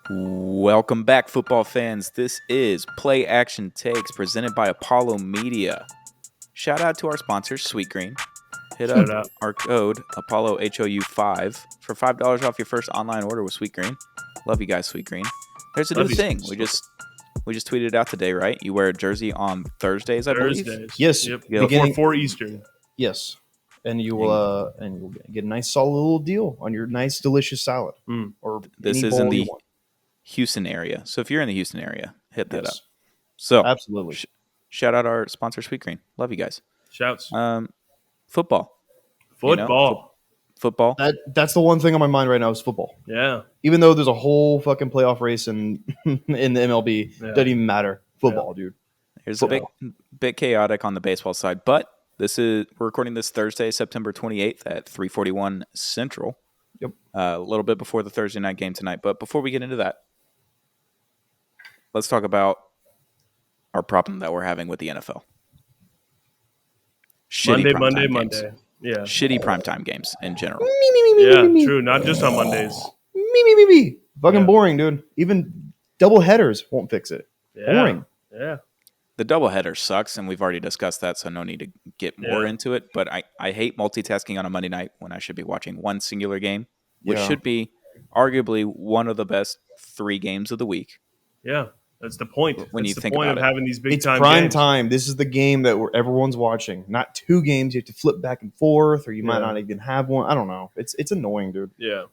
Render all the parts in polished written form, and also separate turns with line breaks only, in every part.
Welcome back, football fans. This is Play Action Takes presented by Apollo Media. Shout out to our sponsor, Sweet Green. Hit up
Shout out.
our code Apollo HOU5 for $5 off your first online order with Sweet Green. Love you guys, Sweet Green. There's a
Love
new
you,
thing.
Sweet.
We just tweeted it out today, right? You wear a jersey on Thursdays, I believe.
Thursdays.
Yes.
Yep.
Beginning-
Before Eastern.
Yes, and you'll get a nice solid little deal on your nice delicious salad or
This
any
is in
bowl you
the
want.
Houston area. So if you're in the Houston area, hit that
Yes.
up. So
Absolutely.
shout out our sponsor, Sweet Green. Love you guys.
Shouts.
Football.
Football.
Football.
That's the one thing on my mind right now is football.
Yeah.
Even though there's a whole fucking playoff race in in the MLB, doesn't even matter. Football, dude.
It's a bit chaotic on the baseball side, but we're recording this Thursday, September 28th at 3:41 Central.
Yep.
A little bit before the Thursday night game tonight. But before we get into that, let's talk about our problem that we're having with the NFL.
Monday. Yeah.
Shitty primetime games in general.
Yeah, true. Not just on Mondays.
Me. Fucking
Yeah.
boring, dude. Even double headers won't fix it.
Yeah.
Boring.
Yeah.
The doubleheader sucks, and we've already discussed that, so no need to get more into it. But I hate multitasking on a Monday night when I should be watching one singular game, which should be arguably one of the best 3 games of the week.
Yeah. That's the point.
When
That's
you
the
think
point
about
of
it.
having these big
It's
time
prime
games.
time. This is the game that everyone's watching. Not 2 games. You have to flip back and forth, or you might not even have one. I don't know. It's annoying, dude.
Yeah.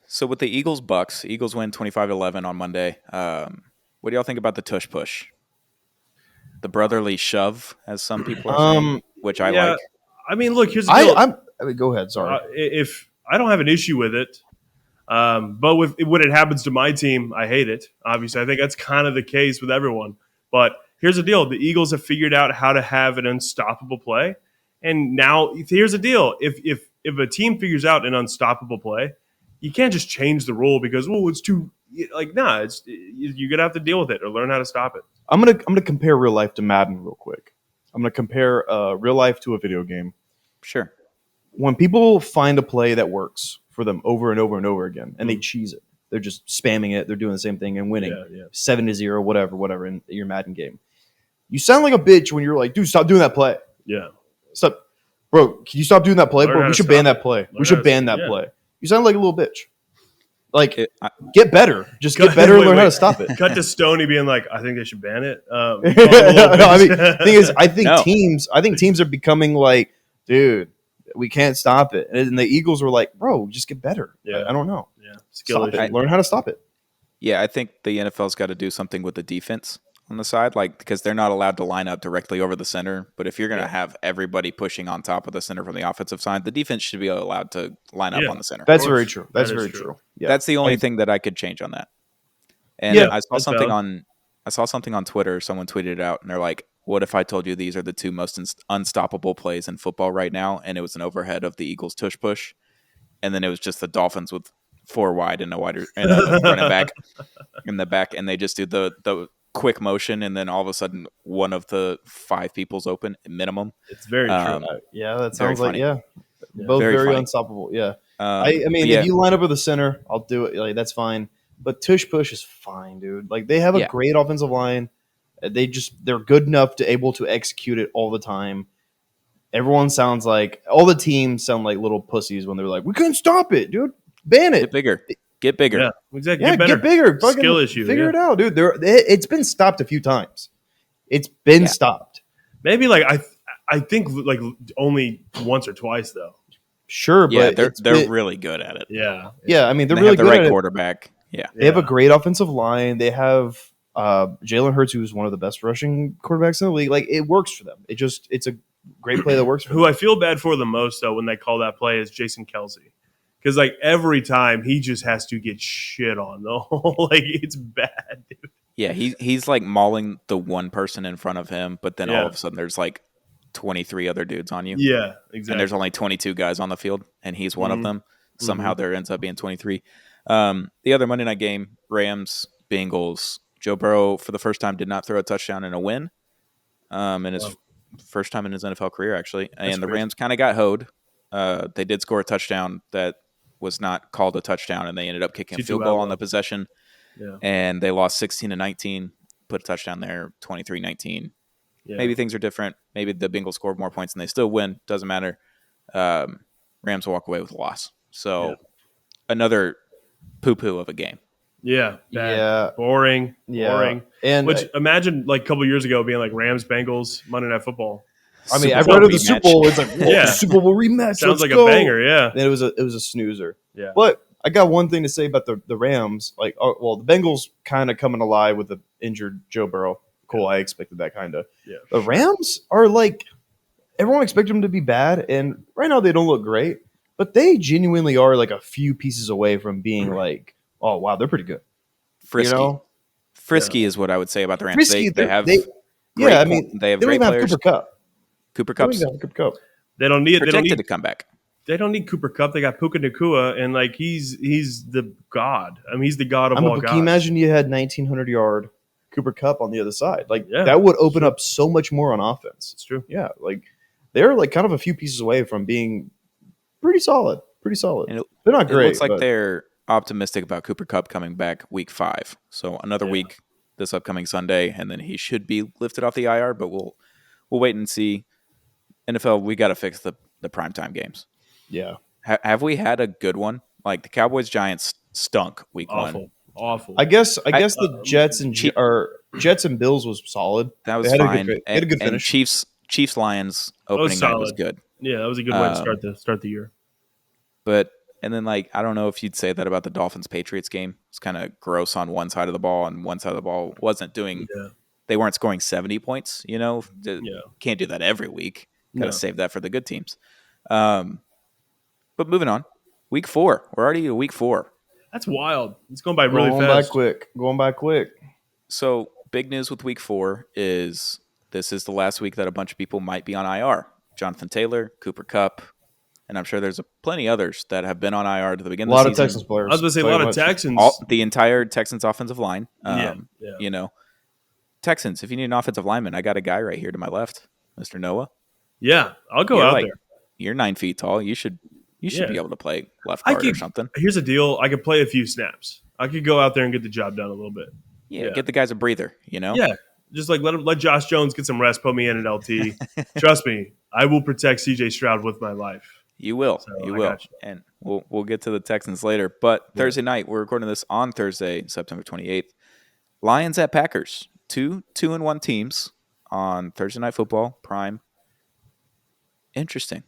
So with the Eagles-Bucks, Eagles win 25-11 on Monday. What do y'all think about the tush push? The brotherly shove, as some people are saying, which I like.
I mean, look, here's the deal.
I mean, go ahead. Sorry.
If I don't have an issue with it, but when it happens to my team, I hate it. Obviously, I think that's kind of the case with everyone. But here's the deal: the Eagles have figured out how to have an unstoppable play, and now here's the deal: if a team figures out an unstoppable play, you can't just change the rule because it's too it's you're gonna have to deal with it or learn how to stop it.
I'm gonna compare real life to Madden real quick. I'm gonna compare real life to a video game.
Sure.
When people find a play that works for them over and over and over again, and they cheese it, they're just spamming it. They're doing the same thing and winning 7-0, whatever in your Madden game. You sound like a bitch when you're like, dude, stop doing that play.
Yeah,
Stop, bro. Can you stop doing that play,
Learn
bro?
how
We
to
should ban
stop
that play.
Learn
We should
how to-
ban that
yeah.
play. You sound like a little bitch. Like,
I-
get better. Just get better and learn how to stop it.
Cut to Stoney being like, I think they should ban it.
No, I mean, the thing is, I think
No.
teams are becoming like, dude, we can't stop it. And the Eagles were like, bro, just get better.
Yeah.
I don't know.
yeah, skill
Stop
issue.
it. Learn how to stop it.
Yeah, I think the NFL's got to do something with the defense on the side, because they're not allowed to line up directly over the center. But if you're going to have everybody pushing on top of the center from the offensive side, the defense should be allowed to line up
Yeah.
on the center.
That's
course.
very true. That's
That is
very
true.
true. Yeah.
That's the only thing that I could change on that. And
Yeah,
I saw
that's
something
valid.
on Twitter. Someone tweeted it out, and they're like, "What if I told you these are the 2 most unstoppable plays in football right now?" And it was an overhead of the Eagles tush push, and then it was just the Dolphins with 4 wide and a running back in the back, and they just do the quick motion, and then all of a sudden one of the 5 people's open minimum.
It's very true.
Yeah, that
Very
sounds like,
funny.
both
Very
very
funny.
unstoppable. Yeah.
I
I mean, if you line up with the center, I'll do it. Like, that's fine. But tush push is fine, dude. Like, they have a great offensive line. They're good enough to able to execute it all the time. Everyone sounds like all the teams sound like little pussies when they're like, we couldn't stop it, dude. Ban it.
get bigger.
Yeah, exactly.
Yeah,
Get better.
get bigger. Fucking
Skill issue.
Figure it out, dude. It's been stopped a few times. It's been stopped.
Maybe I think like only once or twice though.
Sure,
Yeah,
but
they're really good at it.
Yeah.
yeah. I mean, they're
They
really
have the
good
right
at it.
quarterback. Yeah.
They have a great offensive line. They have Jalen Hurts, who's one of the best rushing quarterbacks in the league. Like, it works for them. It's a great play that works for them.
Who I feel bad for the most though when they call that play is Jason Kelsey. Because like every time he just has to get shit on though. Like it's bad, dude.
Yeah, he's like mauling the one person in front of him, but then all of a sudden there's like 23 other dudes on you.
Yeah, exactly.
And there's only 22 guys on the field, and he's one of them. Somehow there ends up being 23. The other Monday night game, Rams, Bengals. Joe Burrow, for the first time, did not throw a touchdown in a win. In his first time in his NFL career, actually. And the Rams kind of got hoed. They did score a touchdown that was not called a touchdown, and they ended up kicking a field goal on the possession.
Yeah.
and they lost 16-19. Put a touchdown there, 23-19.
Yeah.
Maybe things are different. Maybe the Bengals scored more points and they still win. Doesn't matter. Rams will walk away with a loss. So another poo-poo of a game.
Yeah, bad.
Yeah.
Boring.
Yeah. And
Which imagine like a couple years ago being like Rams Bengals Monday Night Football.
I mean,
Super
I've
Bowl
read of the
rematch.
Super Bowl. It's like, whoa,
Yeah.
Super Bowl rematch.
Sounds
let's
like
go.
a banger. Yeah.
And it was a snoozer.
Yeah.
But I got one thing to say about the Rams. Like, the Bengals kind of coming alive with the injured Joe Burrow. Cool, I expected that kind of.
Yeah.
The Rams are like, everyone expected them to be bad, and right now they don't look great, but they genuinely are like a few pieces away from being like, oh wow, they're pretty good.
Frisky.
You know?
Frisky is what I would say about the Rams.
Frisky,
They have
they
great
they
have
don't
great
even have
players.
Cooper Kupp.
Cooper
They don't
Kupp's
even have Cooper Kupp.
They don't need
projected to come back.
They don't need Cooper Kupp. They got Puka Nacua, and like he's the god. I mean, he's the god of all
But
gods.
can you imagine you had 1,900 yard Cooper Kupp on the other side? Like
Yeah,
that would open
true.
up so much more on offense.
It's true.
Yeah, like they're like kind of a few pieces away from being pretty solid. Pretty solid.
And
They're not great.
It looks like
but
they're optimistic about Cooper Kupp coming back week 5. So another week this upcoming Sunday, and then he should be lifted off the IR. But we'll wait and see. NFL, we got to fix the primetime games.
yeah.
Have we had a good one? Like the Cowboys Giants stunk week 1.
Awful.
I guess the Jets and Jets and Bills was solid.
That was
They had
fine.
they had a good
and
finish.
Chiefs Lions opening night was good.
Yeah, that was a good way to start the year.
But and then like I don't know if you'd say that about the Dolphins Patriots game. It's kind of gross on one side of the ball, and one side of the ball wasn't doing.
Yeah.
They weren't scoring 70 points. Can't do that every week. Got to
No.
save that for the good teams. But moving on, week 4. We're already at week 4.
That's wild. It's going by really
Going
fast.
by quick.
So big news with week 4 is this is the last week that a bunch of people might be on IR. Jonathan Taylor, Cooper Kupp, and I'm sure there's plenty others that have been on IR to the beginning
A
of the
lot of
season.
Texans players.
I was going to say a lot of Texans.
The entire Texans offensive line.
Yeah.
Texans, if you need an offensive lineman, I got a guy right here to my left, Mr. Noah.
Yeah, I'll go out there.
You're 9 feet tall. You should be able to play left guard or something.
Here's the deal. I could play a few snaps. I could go out there and get the job done a little bit.
Yeah, get the guys a breather,
Yeah, just like let Josh Jones get some rest, put me in an LT. Trust me, I will protect CJ Stroud with my life.
You will.
So
You will. And we'll get to the Texans later. But Thursday night, we're recording this on Thursday, September 28th. Lions at Packers. 2-1 teams on Thursday Night Football, Prime. Interesting.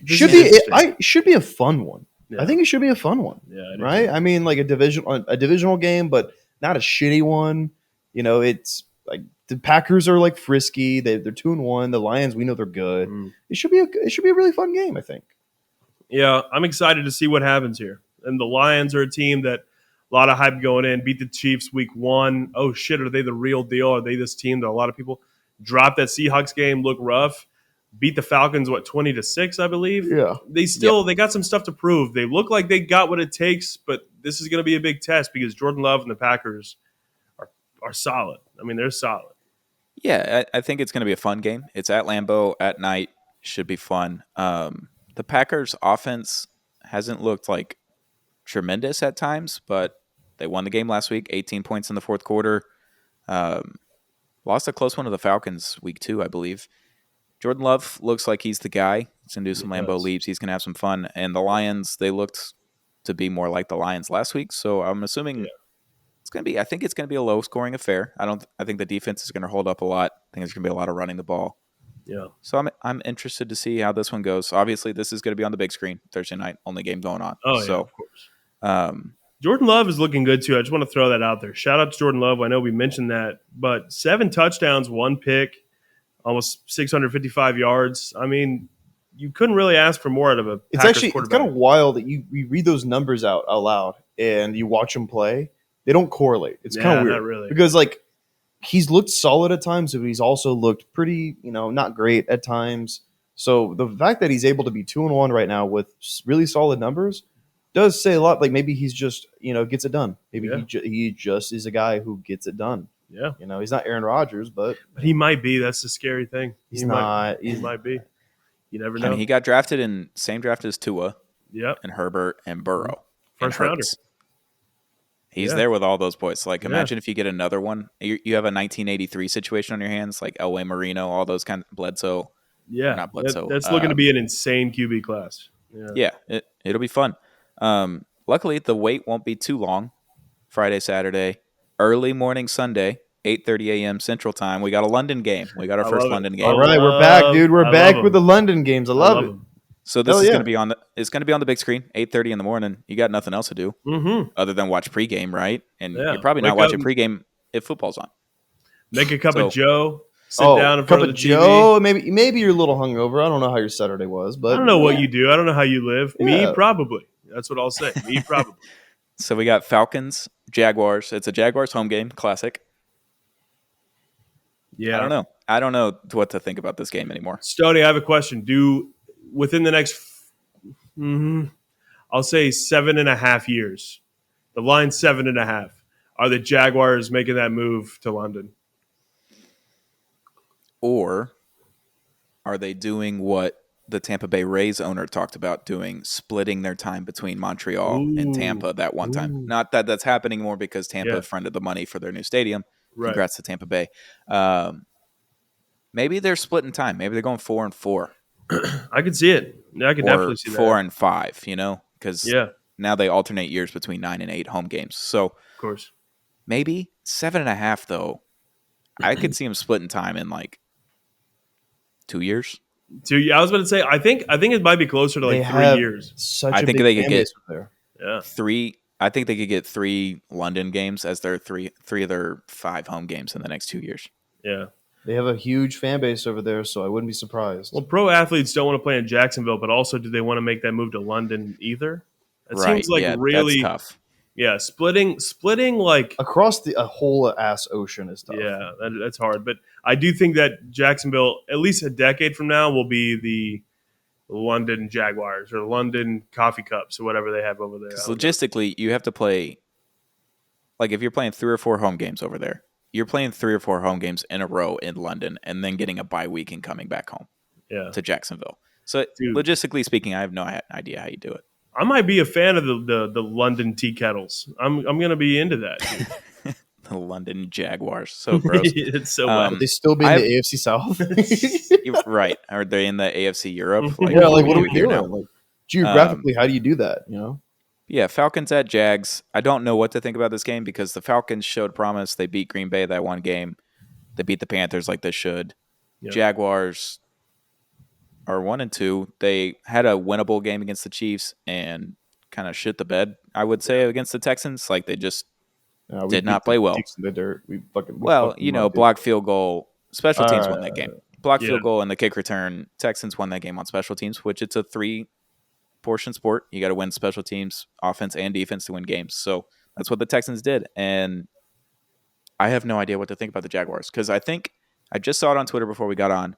Should be a fun one.
Yeah.
I think it should be a fun one.
Yeah,
right. I mean, like a divisional game, but not a shitty one. It's like the Packers are like frisky. They're 2-1. The Lions, we know they're good. It should be a really fun game, I think.
Yeah, I'm excited to see what happens here. And the Lions are a team that a lot of hype going in. Beat the Chiefs week 1. Oh shit, are they the real deal? Are they this team that a lot of people dropped that Seahawks game? Look rough. Beat the Falcons 20-6, I believe.
Yeah,
they got some stuff to prove. They look like they got what it takes, but this is going to be a big test because Jordan Love and the Packers are solid. I mean, they're solid.
Yeah, I think it's going to be a fun game. It's at Lambeau at night. Should be fun. The Packers offense hasn't looked like tremendous at times, but they won the game last week, 18 points in the fourth quarter. Lost a close one to the Falcons week 2, I believe. Jordan Love looks like he's the guy. He's going to do some Lambeau leaps. He's going to have some fun. And the Lions, they looked to be more like the Lions last week. So I'm assuming it's going to be – I think it's going to be a low-scoring affair. I think the defense is going to hold up a lot. I think there's going to be a lot of running the ball.
Yeah.
So I'm interested to see how this one goes. Obviously, this is going to be on the big screen Thursday night, only game going on.
Oh, yeah,
so,
of course. Jordan Love is looking good, too. I just want to throw that out there. Shout out to Jordan Love. I know we mentioned that. But 7 touchdowns, 1 pick, almost 655 yards. I mean, you couldn't really ask for more out of a Packers quarterback.
It's kind of wild that you read those numbers out loud and you watch them play. They don't correlate. It's kind of weird.
Not really.
Because, like, he's looked solid at times, but he's also looked pretty, not great at times. So the fact that he's able to be 2-1 right now with really solid numbers does say a lot. Like maybe he's just, gets it done. Maybe he just is a guy who gets it done.
Yeah.
He's not Aaron Rodgers, but
he might be. That's the scary thing.
He might
be. You never know.
I mean, he got drafted in same draft as Tua
and
Herbert and Burrow.
First rounders.
He's
Yeah.
there with all those boys. Like,
Yeah.
imagine if you get another one. You have a 1983 situation on your hands, like Elway Marino, all those kind of Bledsoe, or
Yeah.
not Bledsoe.
That's looking to be an insane QB class. Yeah.
Yeah, it'll be fun. Luckily, the wait won't be too long. Friday, Saturday, early morning Sunday, 8:30 a.m. Central Time. We got a London game. We got our
I
first
love it.
London
I
game.
All right, we're back, dude. We're
I
back
love
with the
them.
London games. I love it.
them.
So this
Hell
is
yeah.
going to be on the. It's going to be on the big screen, 8:30 in the morning. You got nothing else to do
Mm-hmm.
other than watch pregame, right? And
Yeah.
you're probably not
Wake up,
watching pregame if football's on.
make a cup
So-
of Joe, sit down in
cup
front of
of
the TV.
Joe. Maybe you're a little hungover. I don't know how your Saturday was, but
I don't know what you do. I don't know how you live. Me,
Yeah.
probably. That's what I'll say. Me, probably.
So we got Falcons, Jaguars. It's a Jaguars home game, classic.
Yeah.
I don't know what to think about this game anymore.
Stoney, I have a question. Within the next, I'll say 7.5 years, the line 7.5, are the Jaguars making that move to London?
Or are they doing what the Tampa Bay Rays owner talked about doing, splitting their time between Montreal and Tampa that one time? Not that that's happening more because Tampa
Yeah.
fronted the money for their new stadium.
Right.
Congrats to Tampa Bay. Maybe they're splitting time. Maybe they're going 4-4.
I can see it. Yeah, I can
Or
definitely see that.
4-5, because
Yeah,
now they alternate years between 9 and 8 home games. So
of course.
maybe 7.5, though. I could see them splitting time in like 2 years.
I was about to say, I think it might be closer to
they
like 3
have
years.
such
I
a
think
big
they could
fan
get
base over there.
Yeah.
3. I think they could get 3 London games as their three of their 5 home games in the next 2 years.
Yeah.
They have a huge fan base over there, so I wouldn't be surprised.
Well, pro athletes don't want to play in Jacksonville, but also do they want to make that move to London either? It seems like really
that's tough.
Yeah, splitting like
Across a whole ass ocean is tough.
yeah, that's hard. But I do think that Jacksonville, at least a decade from now, will be the London Jaguars or London Coffee Cups or whatever they have over there.
Because logistically, you have to play. Like if you're playing 3 or 4 home games over there, you're playing 3 or 4 home games in a row in London, and then getting a bye week and coming back home
Yeah,
to Jacksonville. So
Dude.
logistically speaking, I have no idea how you do it.
I might be a fan of the London tea kettles. I'm gonna be into that. Dude.
The London Jaguars, so gross.
It's so
Would they still be in the AFC South?
Right? Are they in the AFC Europe?
Yeah, like what are we
here
doing? Like geographically, how do you do that?
Yeah, Falcons at Jags. I don't know what to think about this game because the Falcons showed promise. They beat Green Bay that one game. They beat the Panthers like they should.
Yep.
Jaguars are 1-2. They had a winnable game against the Chiefs and kind of shit the bed, I would say, against the Texans. Like they just did not play well.
The dirt.
Blocked field goal. Special teams won that game. Blocked
Yeah.
field goal and the kick return. Texans won that game on special teams, which it's a 3-portion sport. You got to win special teams, offense and defense to win games. So that's what the Texans did. And I have no idea what to think about the Jaguars because I think I just saw it on Twitter before we got on.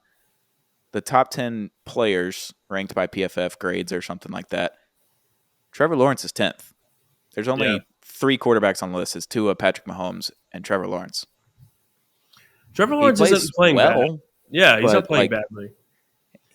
The top 10 players ranked by PFF grades or something like that. Trevor Lawrence is 10th. There's only 3 quarterbacks on the list. It's Tua, Patrick Mahomes, and Trevor Lawrence.
Trevor Lawrence isn't playing bad. Yeah, he's not playing badly.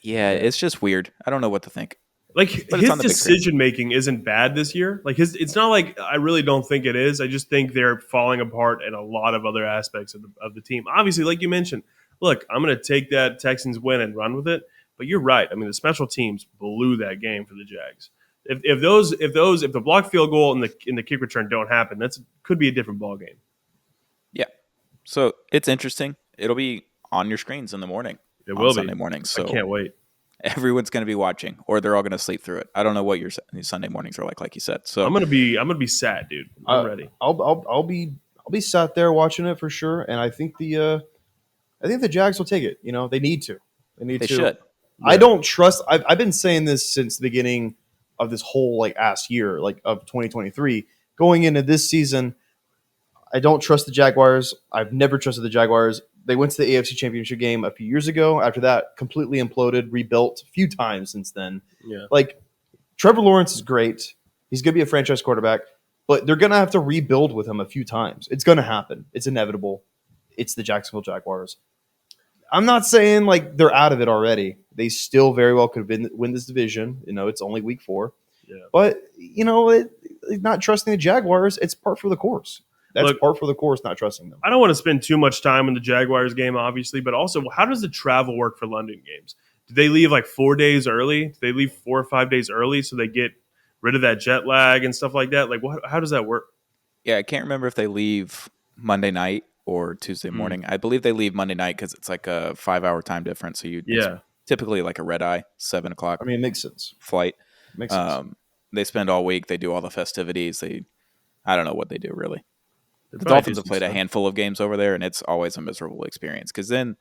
Yeah, it's just weird. I don't know what to think.
Like
But
his decision making isn't bad this year. Like it's not like I really don't think it is. I just think they're falling apart in a lot of other aspects of the team. Obviously, like you mentioned, look, I'm going to take that Texans win and run with it. But you're right. I mean, the special teams blew that game for the Jags. If the block field goal and the kick return don't happen, could be a different ball game.
Yeah. So it's interesting. It'll be on your screens in the morning.
It will be
Sunday morning. So
I can't wait.
Everyone's going to be watching, or they're all going to sleep through it. I don't know what your Sunday mornings are like you said. So
I'm gonna be sad, dude. I'm ready.
I'll be sat there watching it for sure, and I think the Jags will take it. They need to.
They should.
I don't trust. I've been saying this since the beginning of this whole ass year, of 2023, going into this season. I don't trust the Jaguars. I've never trusted the Jaguars. They went to the AFC Championship game a few years ago. After that, completely imploded, rebuilt a few times since then.
Yeah.
Trevor Lawrence is great. He's going to be a franchise quarterback, but they're going to have to rebuild with him a few times. It's going to happen. It's inevitable. It's the Jacksonville Jaguars. I'm not saying they're out of it already. They still very well could win this division. It's only week 4.
Yeah.
But not trusting the Jaguars. It's part for the course. That's
Look,
part for the course, not trusting them.
I don't want to spend too much time on the Jaguars game, obviously, but also, how does the travel work for London games? Do they leave like 4 days early? Do they leave 4 or 5 days early so they get rid of that jet lag and stuff like that? Like, how does that work?
Yeah, I can't remember if they leave Monday night or Tuesday morning. I believe they leave Monday night because it's like a 5-hour time difference. So it's typically like a red eye, 7 o'clock.
I mean, it makes sense.
Flight.
Makes sense.
They spend all week. They do all the festivities. I don't know what they do really.
They
The
probably
Dolphins
do
have
some
played a
stuff.
handful of games over there, and it's always a miserable experience. Because then,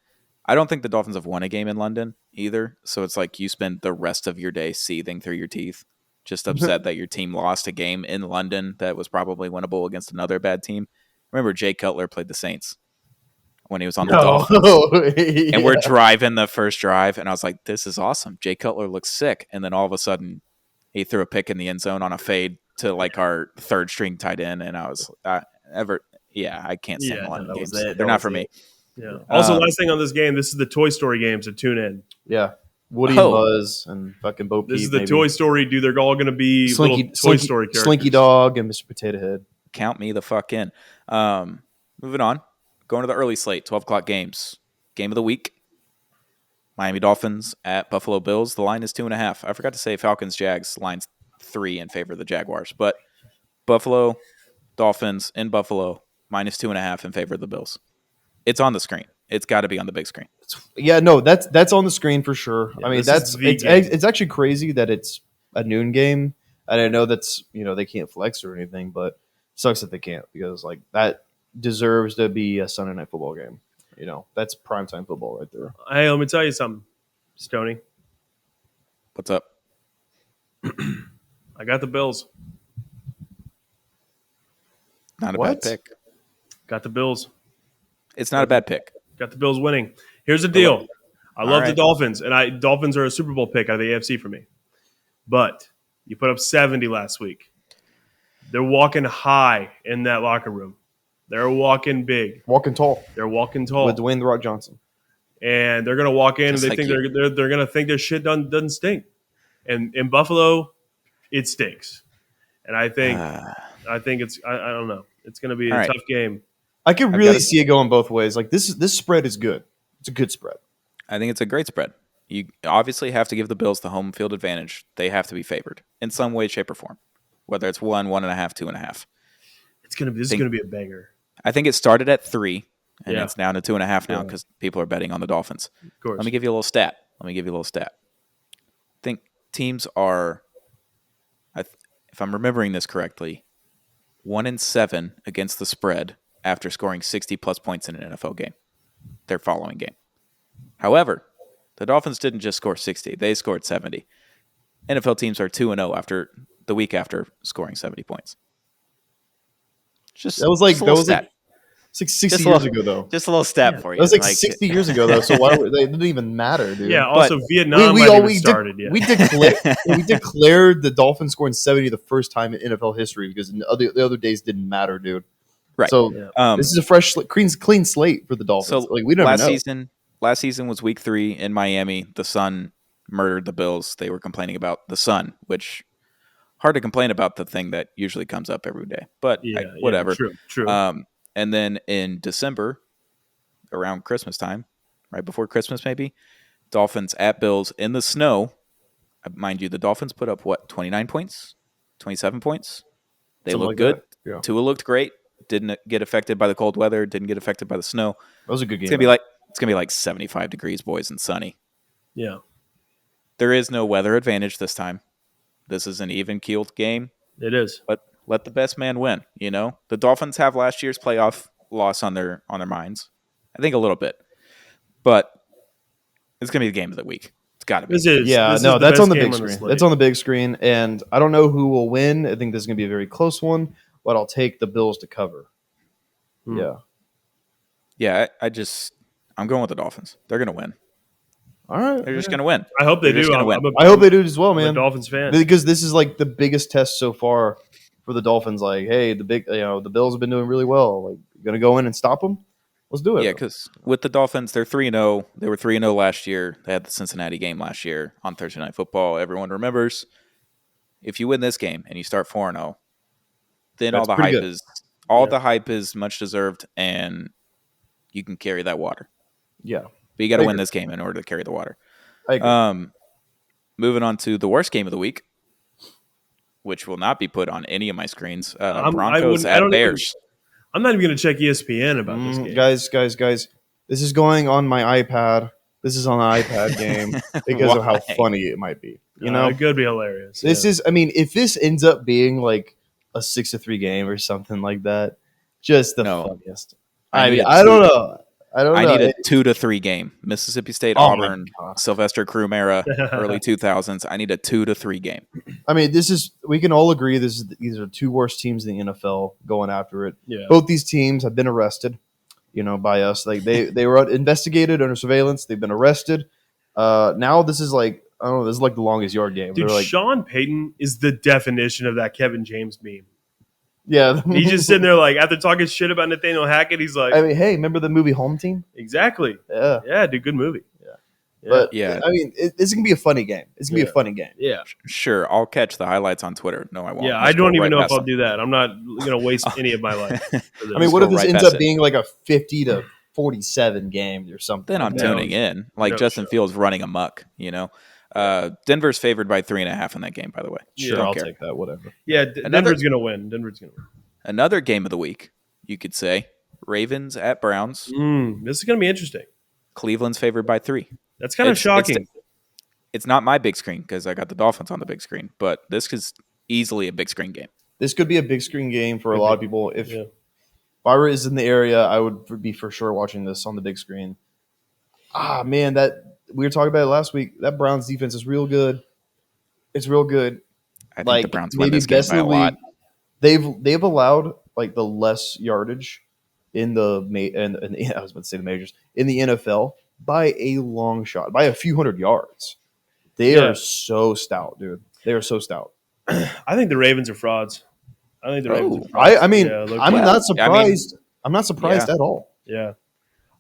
I don't think the Dolphins have won a game in London either. So it's like you spend the rest of your day seething through your teeth, just upset that your team lost a game in London that was probably winnable against another bad team. Remember, Jay Cutler played the Saints when he was on the Dolphins. And we're driving the first drive, and I was like, this is awesome. Jay Cutler looks sick. And then all of a sudden, he threw a pick in the end zone on a fade to like our third string tight end. And I was I can't stand the London
that was
games.
it.
They're
That
not
was
for
it.
me.
Yeah. Also,
Um,
last thing on this game, this is the Toy Story game, so tune in.
Yeah. Woody and Buzz and fucking Bo Peep.
This is the
maybe.
Toy Story, dude. They're all going to be little Toy Story characters.
Slinky Dog and Mr. Potato Head.
Count me the fuck in. Moving on. Going to the early slate, 12 o'clock games. Game of the week. Miami Dolphins at Buffalo Bills. The line is 2.5. I forgot to say Falcons Jags line's 3 in favor of the Jaguars. But Buffalo Dolphins in Buffalo minus 2.5 in favor of the Bills. It's on the screen. It's got to be on the big screen.
Yeah, no, that's on the screen for sure.
Yeah,
I mean,
this is the game.
it's actually crazy that it's a noon game. And I know that's they can't flex or anything, but it sucks that they can't because like that deserves to be a Sunday night football game. That's primetime football right there.
Hey, let me tell you something, Stoney.
What's up?
I got the Bills.
Not a
What?
bad pick.
Got the Bills.
It's not a bad pick.
Got the Bills winning. Here's the deal. I love the
right.
Dolphins, and Dolphins are a Super Bowl pick out of the AFC for me. But you put up 70 last week. They're walking high in that locker room. They're walking big.
Walking tall
They're walking tall.
with Dwayne the Rock Johnson.
And they're going to walk in
Just
and they
like
think they're going to think their shit doesn't stink. And in Buffalo, it stinks. And I think it's I don't know. It's going to be a tough game.
I could really see it going both ways. Like this spread is good. It's a good spread.
I think it's a great spread. You obviously have to give the Bills the home field advantage. They have to be favored in some way, shape, or form, whether it's 1, 1.5, 2.5.
This is going to be a banger.
I think it started at 3, and
Yeah.
it's down to 2.5 now because people are betting on the Dolphins.
Of course.
Let me give you a little stat. I think teams are, if I'm remembering this correctly, 1-7 against the spread after scoring 60-plus points in an NFL game, their following game. However, the Dolphins didn't just score 60. They scored 70. NFL teams are 2-0 after the week after scoring 70 points.
That was like 60 years ago, though.
Just a little stat for you.
That was like 60 years ago, though. So why it didn't even matter, dude.
Yeah. Also, Vietnam started.
We declared the Dolphins scoring 70 the first time in NFL history because the other days didn't matter, dude.
Right.
So this is a fresh, clean slate for the Dolphins.
So
we don't know.
Last season was week 3 in Miami. The Sun murdered the Bills. They were complaining about the Sun, which hard to complain about the thing that usually comes up every day. But whatever.
True.
And then in December, around Christmas time, right before Christmas maybe, Dolphins at Bills in the snow. Mind you, the Dolphins put up, 29 points? 27 points? They looked good.
Yeah.
Tua looked great. Didn't get affected by the cold weather. Didn't get affected by the snow.
That was a good game.
It's gonna be like 75 degrees, boys, and sunny.
Yeah.
There is no weather advantage this time. This is an even-keeled game.
It is.
But let the best man win. The Dolphins have last year's playoff loss on their minds. I think a little bit, but it's gonna be the game of the week. It's got to be.
This is.
Yeah,
this
no,
is the
that's
best
on the
game
big
the
screen.
slate.
That's on the big screen, and I don't know who will win. I think this is going to be a very close one, but I'll take the Bills to cover. Yeah.
Yeah, I'm going with the Dolphins. They're going to win.
All right.
They're just going to win.
I hope they
They're just
do.
gonna win.
I hope they do as well,
I'm a
man.
Dolphins fan.
Because this is like the biggest test so far for the Dolphins. Like, hey, the Bills have been doing really well. Like, you going to go in and stop them? Let's do it.
Yeah, because with the Dolphins, they're 3-0. They were 3-0 last year. They had the Cincinnati game last year on Thursday Night Football. Everyone remembers. If you win this game and you start 4-0, then
That's pretty good.
the hype is much deserved, and you can carry that water.
Yeah.
But you got to
I
win
agree.
this game in order to carry the water.
I agree.
Moving on to the worst game of the week, which will not be put on any of my screens.
I
Broncos
wouldn't. I
at
don't even.
Bears.
I'm not even going to check ESPN about this game.
Guys. This is going on my iPad. This is on an iPad game because of how
Why?
funny it might be. You know,
It could be hilarious.
this is. I mean, if this ends up being like a 6-3 game or something like that, just the
No.
funniest.
I
I
need
mean,
a
I
two-
don't know.
I need a 2-3 game. Mississippi State,
Oh my
Auburn,
God.
Sylvester Crew era, early 2000s. I need a 2-3 game.
I mean, this is. We can all agree these are two worst teams in the NFL going after it.
Yeah.
Both these teams have been arrested, by us. Like they were investigated under surveillance. They've been arrested. Now this is like I don't know. This is like the longest yard game.
Dude,
They're like,
Sean Payton is the definition of that Kevin James meme.
yeah.
He's just sitting there like after talking shit about Nathaniel Hackett, he's like,
I mean, hey, remember the movie Home Team?
exactly.
Yeah.
Yeah, dude, good movie. Yeah.
But
Yeah.
I mean, this is gonna be a funny game. It's gonna be a funny game.
Yeah.
Sure, I'll catch the highlights on Twitter. No, I won't.
Yeah,
I'll
I
scroll
don't even
right
know if
past
I'll
them.
do that. I'm not going to waste any of my life. for this.
I mean, what if
Scroll
this
right
ends
past
up
it.
being like a 50-47 game or something?
Then I'm
like that?
tuning in. Like
No
Justin
shot.
Fields running amok, Denver's favored by 3.5 in that game, by the way.
Sure,
Don't
I'll
care.
take that. Whatever.
Yeah,
Another-
Denver's going to win. Denver's going to win.
Another game of the week, you could say. Ravens at Browns.
This is going to be interesting.
Cleveland's favored by 3.
That's kind of shocking.
It's not my big screen because I got the Dolphins on the big screen, but this is easily a big screen game.
This could be a big screen game for a lot of people. If
Yeah.
Byra is in the area, I would be for sure watching this on the big screen. Ah, man, that we were talking about it last week. That Browns defense is real good. It's real good.
I think the Browns win
maybe
this game
best
by
in
a
the
lot.
league. They've allowed like the less yardage in I was about to say the majors in the NFL by a long shot, by a few hundred yards. They
Yeah.
are so stout, dude. They are so stout.
I think the Ravens are frauds. I think the Ravens are
Oh.
frauds.
I mean,
Yeah, look,
I'm
well,
not surprised. I'm not surprised
yeah.
at all.
yeah.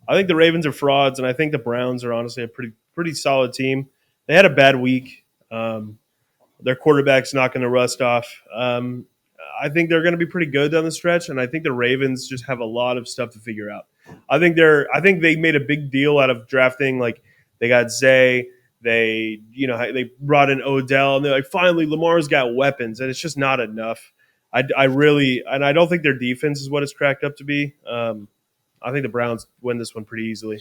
I think the Ravens are frauds, and I think the Browns are honestly a pretty solid team. They had a bad week. Their quarterback's not going to rust off. I think they're going to be pretty good down the stretch, and I think the Ravens just have a lot of stuff to figure out. I think they made a big deal out of drafting. Like they got Zay, they brought in Odell, and they're like, finally Lamar's got weapons, and it's just not enough. I don't think their defense is what it's cracked up to be. I think the Browns win this one pretty easily.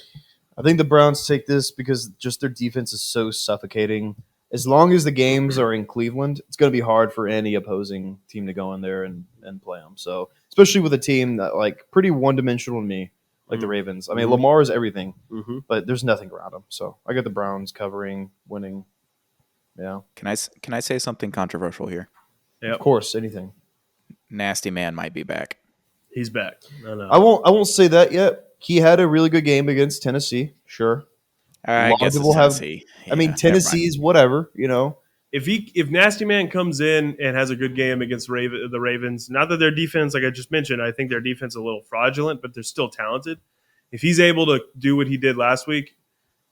I think the Browns take this because just their defense is so suffocating. As long as the games are in Cleveland, it's going to be hard for any opposing team to go in there and play them. So, especially with a team that like pretty one-dimensional to me, like the Ravens. I mean, Lamar is everything, but there's nothing around him. So, I got the Browns covering, winning. Yeah,
Can I say something controversial here?
Yep.
of course, anything.
Nasty Man might be back.
He's back. No.
I won't say that yet. He had a really good game against Tennessee. Sure.
I
lot of
guess it's
people have-
Tennessee.
I mean,
Yeah,
Tennessee's whatever.
If Nasty Man comes in and has a good game against the Ravens, not that their defense, like I just mentioned, I think their defense is a little fraudulent, but they're still talented. If he's able to do what he did last week,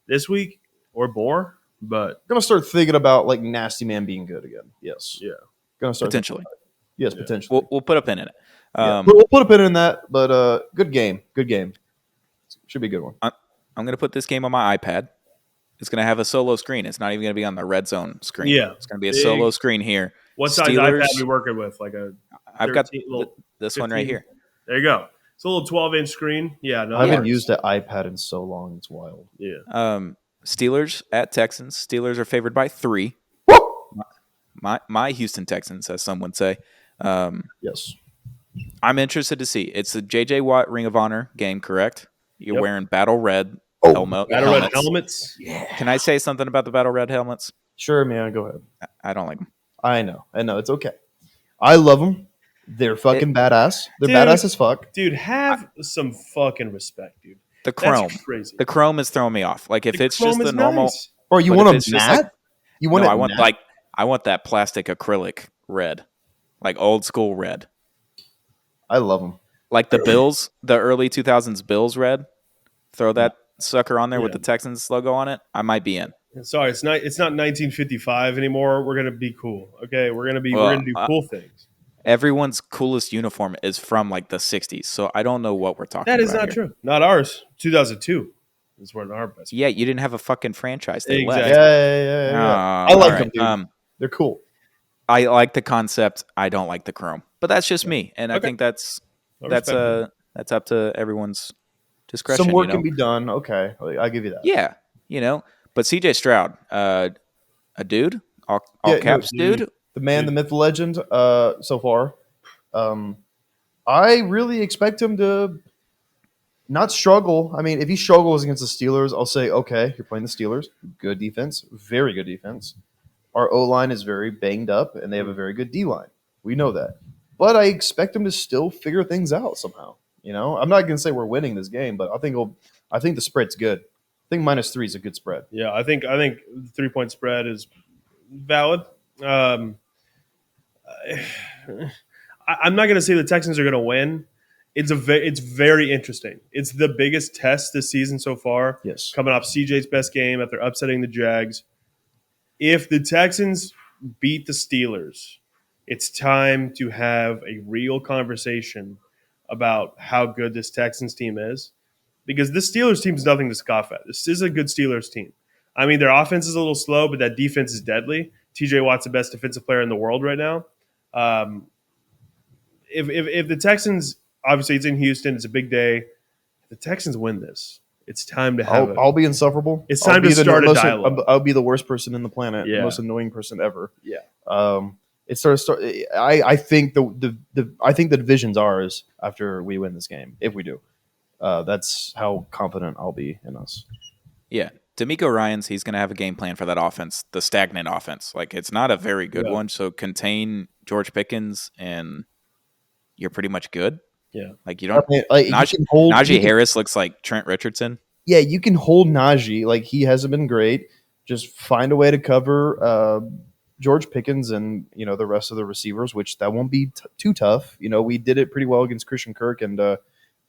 this week, or more, but
Gonna start thinking about like Nasty Man being good again. Yes.
yeah.
Gonna start
Potentially.
Yes,
Yeah.
potentially.
We'll put a pin in it.
Yeah. We'll put a pin in that, but good game. Good game. Should be a good one.
I'm going to put this game on my iPad. It's going to have a solo screen. It's not even going to be on the red zone screen.
Yeah.
It's going to be a
Big.
solo screen here.
What size
Steelers-
iPad are we working with? Like a
I've got
13 little
this one right
15?
here.
There you go. It's a little 12-inch screen. Yeah, no.
I haven't
works.
used an iPad in so long. It's wild.
Yeah.
Steelers at Texans. Steelers are favored by 3. My Houston Texans, as some would say.
Yes.
I'm interested to see. It's the J.J. Watt Ring of Honor game, correct? You're
Yep.
wearing battle red
Battle red
helmets.
helmets.
Can I say something about the battle red helmets?
Sure, man. Go ahead.
I don't like them.
I know. It's okay. I love them. They're fucking badass. They're
Dude.
badass as fuck.
Dude, have some fucking respect, dude.
The chrome.
That's crazy.
The chrome is throwing me off. Like if
The
it's just
chrome
the
is
normal.
nice.
Bro, you
But
want
if
them
it's just
matte?
like-
You want
No,
it
I want that plastic acrylic red, like old school red,
I love them.
like the Bills, the early 2000s Bills red. Throw that sucker on there with
Yeah.
the Texans logo on it. I might be in.
Sorry, it's not 1955 anymore. We're gonna be cool. Okay, we're gonna do
Well,
cool things.
Everyone's coolest uniform is from like the 60s. So I don't know what we're talking
That is
about
not
here.
true. Not ours. 2002 is when our best.
Yeah, you didn't have a fucking franchise. They
Exactly.
left.
I like
All
them,
right.
dude. They're cool.
I like the concept. I don't like the chrome, but that's just me, and I
Okay.
think that's
I
that's
respect it.
that's up to everyone's
Some
discretion.
work can be done. Okay, I give you that.
Yeah, But CJ Stroud, a dude, all
Yeah, no,
caps, dude.
the man, the
Dude.
myth, the legend. So far, I really expect him to not struggle. I mean, if he struggles against the Steelers, I'll say, okay, you're playing the Steelers. Good defense, very good defense. Our O line is very banged up, and they have a very good D line. We know that, but I expect him to still figure things out somehow. I'm not going to say we're winning this game, but I think the spread's good. I think -3 is a good spread.
Yeah, I think the 3-point spread is valid. I'm not going to say the Texans are going to win. It's very interesting. It's the biggest test this season so far.
Yes.
Coming off CJ's best game after upsetting the Jags. If the Texans beat the Steelers, it's time to have a real conversation about how good this Texans team is, because this Steelers team is nothing to scoff at. This is a good Steelers team. I mean, their offense is a little slow, but that defense is deadly. TJ Watt's the best defensive player in the world right now. If the Texans, obviously it's in Houston, it's a big day. If the Texans win this, it's time to have
I'll be insufferable.
It's time to start a dialogue.
I'll be the worst person in the planet,
Yeah.
the most annoying person ever.
Yeah.
It starts. I think I think the division's ours after we win this game. If we do, that's how confident I'll be in us.
Yeah, D'Amico Ryans, he's going to have a game plan for that offense, the stagnant offense. Like, it's not a very good one, so contain George Pickens, and you're pretty much good.
Yeah.
Like, you don't Najee Harris looks like Trent Richardson.
Yeah, you can hold Najee. Like, he hasn't been great. Just find a way to cover George Pickens and, the rest of the receivers, which that won't be too tough. We did it pretty well against Christian Kirk and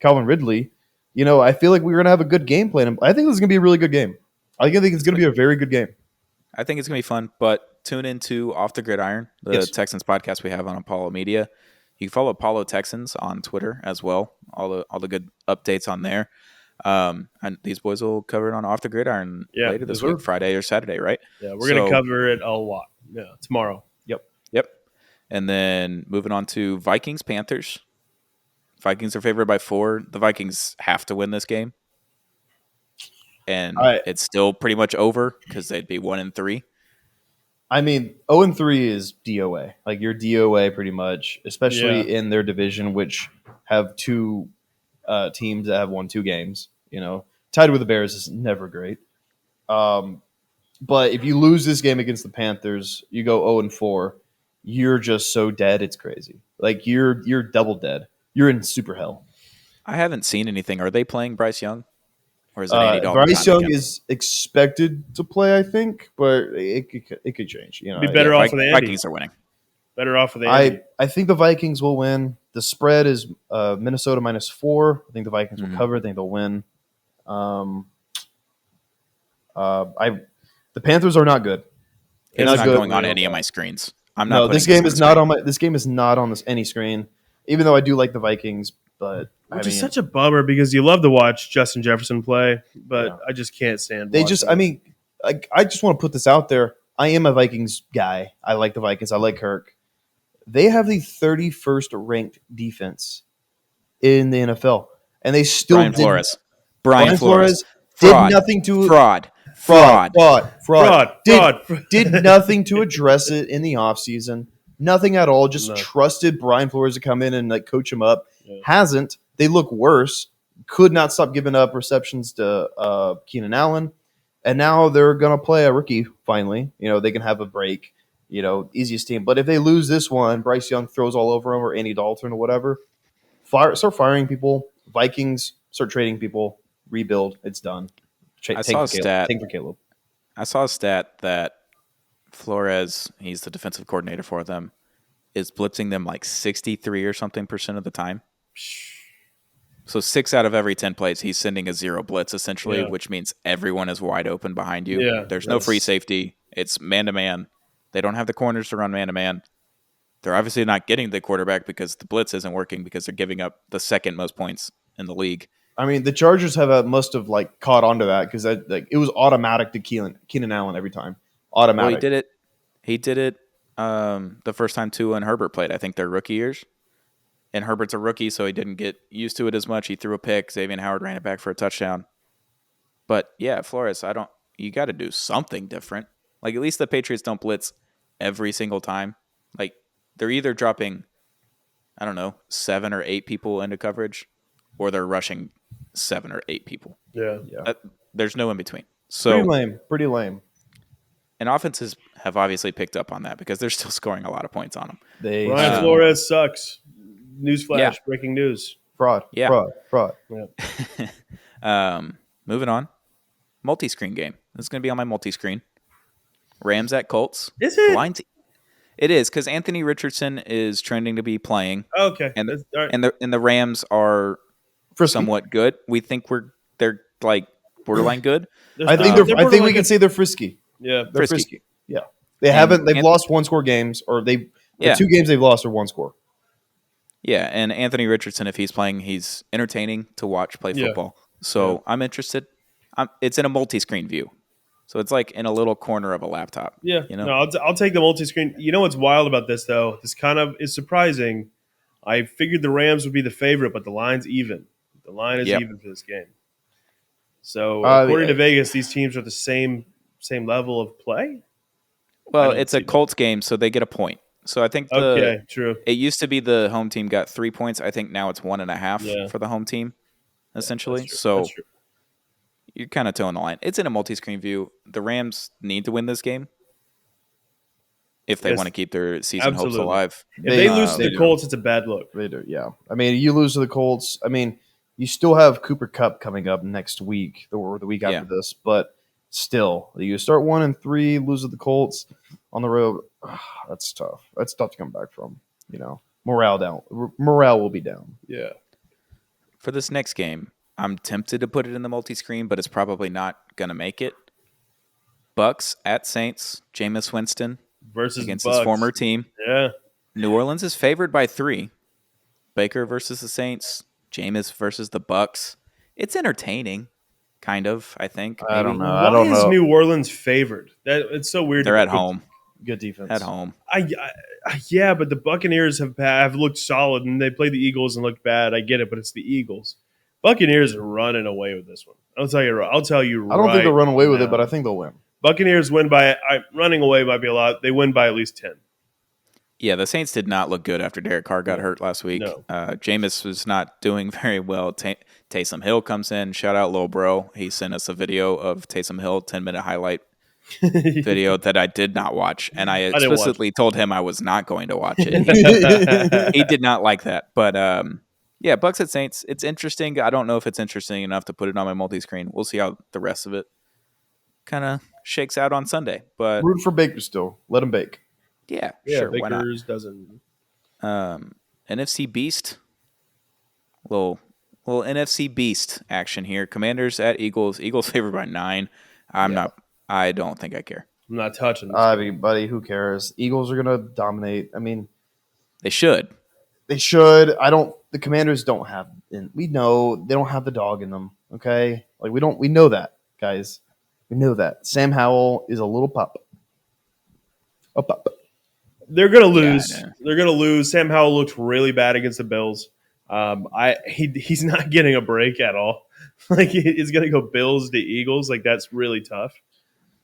Calvin Ridley. I feel like we're going to have a good game plan. I think this is going to be a really good game. I think it's going to be a very good game.
I think it's going to be fun, but tune into Off the Gridiron, the Texans podcast we have on Apollo Media. You can follow Apollo Texans on Twitter as well. All the good updates on there. And these boys will cover it on Off the Gridiron later this week, Friday or Saturday, right?
Yeah, we're going to cover it a lot. Yeah, tomorrow.
Yep.
And then moving on to Vikings, Panthers. Vikings are favored by 4. The Vikings have to win this game. And it's still pretty much over because they'd be 1-3.
I mean, 0-3 is DOA. Like, you're DOA pretty much, especially in their division, which have 2 teams that have won 2 games. Tied with the Bears is never great. But if you lose this game against the Panthers, you go 0-4. You're just so dead, it's crazy. Like, you're double dead. You're in super hell.
I haven't seen anything. Are they playing Bryce Young? Or is it Andy Dalton?
Bryce Young is expected to play, I think, but it could change.
Be better off with Andy.
Vikings are winning.
Better off with Andy.
I think the Vikings will win. The spread is Minnesota -4. I think the Vikings will cover. I think they'll win. The Panthers are not good.
It's not going on any of my screens. I'm not.
No, this game is not on my. This game is not on any screen. Even though I do like the Vikings, but
which is such a bummer because you love to watch Justin Jefferson play, but I just can't stand.
I just want to put this out there. I am a Vikings guy. I like the Vikings. I like Kirk. They have the 31st ranked defense in the NFL, and they still
Brian Flores
did nothing to
fraud.
Did nothing to address it in the offseason. Nothing at all. Just trusted Brian Flores to come in and coach him up. Yeah. Hasn't. They look worse. Could not stop giving up receptions to Keenan Allen. And now they're going to play a rookie finally. They can have a break. Easiest team. But if they lose this one, Bryce Young throws all over them or Andy Dalton or whatever. Start firing people. Vikings start trading people. Rebuild. It's done.
I saw a stat.
Tank for Caleb.
I saw a stat that Flores, he's the defensive coordinator for them, is blitzing them like 63 or something % of the time. So 6 out of every 10 plays, he's sending a 0 blitz essentially, which means everyone is wide open behind you. Yeah, there's no free safety. It's man-to-man. They don't have the corners to run man-to-man. they're obviously not getting the quarterback because the blitz isn't working because they're giving up the second most points in the league.
I mean, the Chargers must have like caught onto that because it was automatic to Keenan Allen every time. Automatic.
Well, he did it. He did it the first time Tua and Herbert played. I think their rookie years. And Herbert's a rookie, so he didn't get used to it as much. He threw a pick. Xavier Howard ran it back for a touchdown. But yeah, Flores, you got to do something different. Like at least the Patriots don't blitz every single time. Like they're either dropping, I don't know, 7 or 8 people into coverage, or they're rushing 7 or 8 people.
Yeah.
There's no in between. So
pretty lame.
And offenses have obviously picked up on that because they're still scoring a lot of points on them.
Brian Flores sucks. Newsflash, breaking news.
Fraud.
Yeah.
Fraud.
Yeah.
Moving on. Multi-screen game. This is going to be on my multi-screen. Rams at Colts.
Is it?
It is because Anthony Richardson is trending to be playing.
Okay.
And
right.
the Rams are somewhat good. We think they're like borderline good.
I think we can say they're frisky.
Yeah,
they're frisky. Yeah, they've lost 1-score games, or the 2 games they've lost are 1-score.
Yeah, and Anthony Richardson, if he's playing, he's entertaining to watch play football. So I'm interested. It's in a multi-screen view, so it's like in a little corner of a laptop.
Yeah,
you know.
No, I'll take the multi-screen. You know what's wild about this though? This kind of is surprising. I figured the Rams would be the favorite, but the line's even. The line is even for this game. So according to Vegas, these teams are the same level of play.
Well, it's a Colts game, so they get a point. So I think
true.
It used to be the home team got 3 points. I think now it's 1.5 for the home team, essentially. So you're kind of towing the line. It's in a multi-screen view. The Rams need to win this game if they want to keep their season hopes alive.
If they lose to the Colts, it's a bad look.
They do, yeah. I mean, you lose to the Colts. I mean, you still have Cooper Kupp coming up next week or the week after this, but still, you start 1-3, lose to the Colts on the road. That's tough. That's tough to come back from. Morale down. Morale will be down.
Yeah.
For this next game, I'm tempted to put it in the multi-screen, but it's probably not going to make it. Bucks at Saints. Jameis Winston
versus
against
Bucks.
His former team.
Yeah.
New Orleans is favored by 3. Baker versus the Saints. Jameis versus the Bucks. It's entertaining, kind of. I think.
I don't know.
Why is New Orleans favored? It's so weird.
They're at home.
Good defense
at home.
Yeah, but the Buccaneers have looked solid, and they played the Eagles and looked bad. I get it, but it's the Eagles. Buccaneers are running away with this one. I'll tell you. I
don't think they'll run away with it, but I think they'll win.
Buccaneers win by running away might be a lot. They win by at least 10.
Yeah, the Saints did not look good after Derek Carr got hurt last week.
No.
Jameis was not doing very well. Taysom Hill comes in. Shout out Lil Bro. He sent us a video of Taysom Hill, 10-minute highlight video that I did not watch. And I explicitly told him I was not going to watch it. He did not like that. But yeah, Bucks at Saints. It's interesting. I don't know if it's interesting enough to put it on my multi-screen. We'll see how the rest of it kind of shakes out on Sunday. But
root for Baker still. Let him bake.
Yeah, sure.
Bakers
why not?
doesn't.
NFC Beast. Little NFC Beast action here. Commanders at Eagles. Eagles favored by 9. I don't think I care.
I'm not touching this.
I mean, buddy, who cares? Eagles are going to dominate. I mean,
they should.
They should. The Commanders don't have. And we know they don't have the dog in them. Okay, like we know that, guys. We know that Sam Howell is a little pup. A pup.
They're going to lose. Yeah, they're going to lose. Sam Howell looked really bad against the Bills. He's not getting a break at all. Like he's going to go Bills to Eagles. Like that's really tough.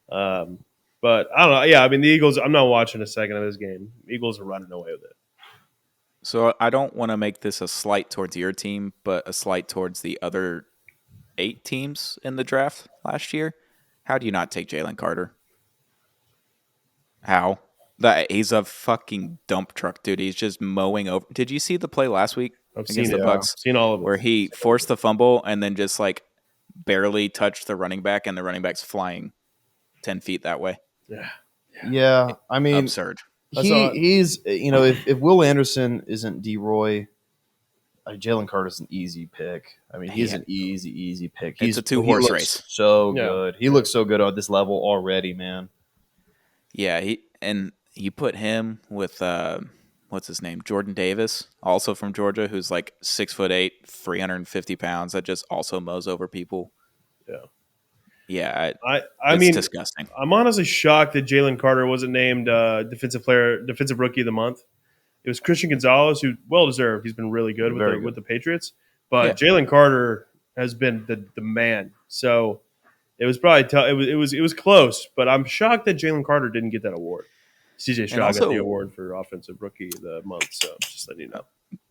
But I don't know. Yeah, I mean the Eagles. I'm not watching a second of this game. Eagles are running away with it.
So I don't want to make this a slight towards your team, but a slight towards the other 8 teams in the draft last year. How do you not take Jalen Carter? How? He's a fucking dump truck, dude. He's just mowing over. Did you see the play last week against the Bucks?
I've seen all of it.
Where he forced the fumble and then just like barely touched the running back, and the running back's flying 10 feet that way.
Yeah. I mean,
absurd.
He's if Will Anderson isn't D-Roy, Jalen Carter's an easy pick. I mean, he's an easy pick.
It's a 2-horse race.
So good. He looks so good at this level already, man.
Yeah, you put him with what's his name? Jordan Davis, also from Georgia, who's like 6'8", 350 pounds, that just also mows over people.
Yeah.
Yeah,
I
it's
mean,
disgusting.
I'm honestly shocked that Jalen Carter wasn't named defensive rookie of the month. It was Christian Gonzalez, who well deserved. He's been really good
Very good.
with the Patriots,
Yeah.
but Jalen Carter has been the man. So it was probably it was close, but I'm shocked that Jalen Carter didn't get that award. CJ Stroud got the award for offensive rookie of the month. So just letting you know.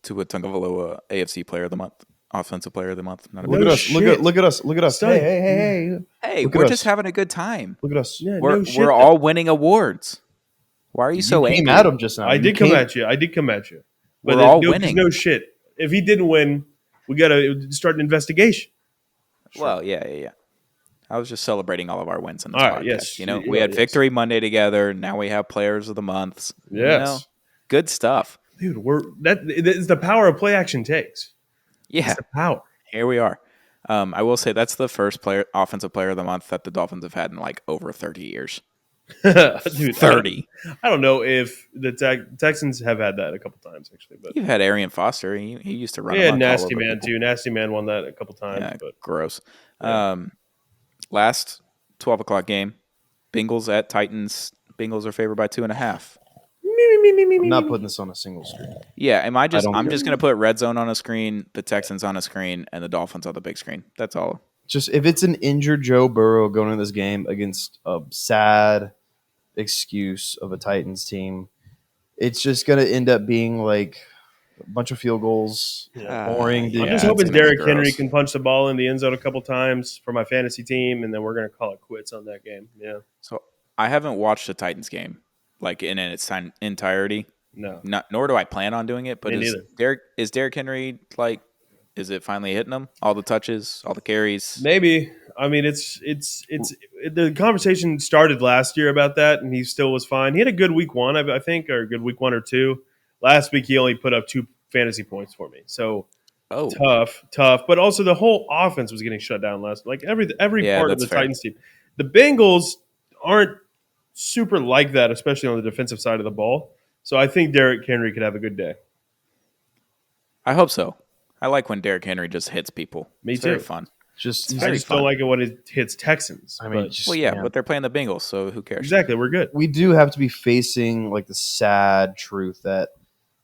Tua Tagovailoa, AFC Player of the Month, Offensive Player of the Month. Not a
Look
big-
at us!
shit.
Look at us! Look at us!
Stunning.
Hey!
Hey,
Look at
we're
us.
just having a good time.
Look at us!
Yeah,
We're
no shit.
we're all winning awards. Why are you so
came
angry?
at him just now.
I did come at you. But
We're all
no,
winning.
No shit. If he didn't win, we got to start an investigation.
Well, yeah. I was just celebrating all of our wins in this
All
podcast.
right, yes.
You know,
Yeah,
we had
yes.
Victory Monday together. Now we have Players of the Months.
Yes.
You know, good stuff.
Dude, it's the power of play action takes.
Yeah,
It's the power.
here we are. I will say that's the first offensive player of the month that the Dolphins have had in like over 30 years.
Dude,
30.
I don't know if the Texans have had that a couple times actually, but
You've had Arian Foster. He used to run.
yeah,
amok all
Nasty
over
Man
people.
too. Nasty Man won that a couple times,
Yeah,
but
gross.
Yeah.
Last 12 o'clock game, Bengals at Titans. Bengals are favored by 2.5.
I'm not putting this on a single screen.
Yeah, I'm just
care.
going to put red zone on a screen, the Texans on a screen, and the Dolphins on the big screen. That's all.
Just if it's an injured Joe Burrow going into this game against a sad excuse of a Titans team, it's just going to end up being like a bunch of field goals, boring.
I'm
Yeah,
just
it's
hoping
gonna be
Derrick
gross.
Henry can punch the ball in the end zone a couple times for my fantasy team, and then we're gonna call it quits on that game. Yeah,
So I haven't watched the Titans game like in its entirety.
no,
Nor do I plan on doing it. But
Me neither.
is Derrick Henry like? Is it finally hitting him? All the touches, all the carries.
maybe. I mean, it's the conversation started last year about that, and he still was fine. He had a good week one, I think, or a good week 1 or 2. Last week, he only put up 2 fantasy points for me. So
Oh,
tough. But also, the whole offense was getting shut down last. Like every
Yeah,
part of
that's
the
fair.
Titans team. The Bengals aren't super like that, especially on the defensive side of the ball. So I think Derrick Henry could have a good day.
I hope so. I like when Derrick Henry just hits people.
Me
It's
too.
very fun.
Just
I
very
just
fun.
don't like it when it hits Texans.
I mean,
but
just,
Well, yeah,
man.
but they're playing the Bengals, so who cares?
exactly, we're good.
we do have to be facing like the sad truth that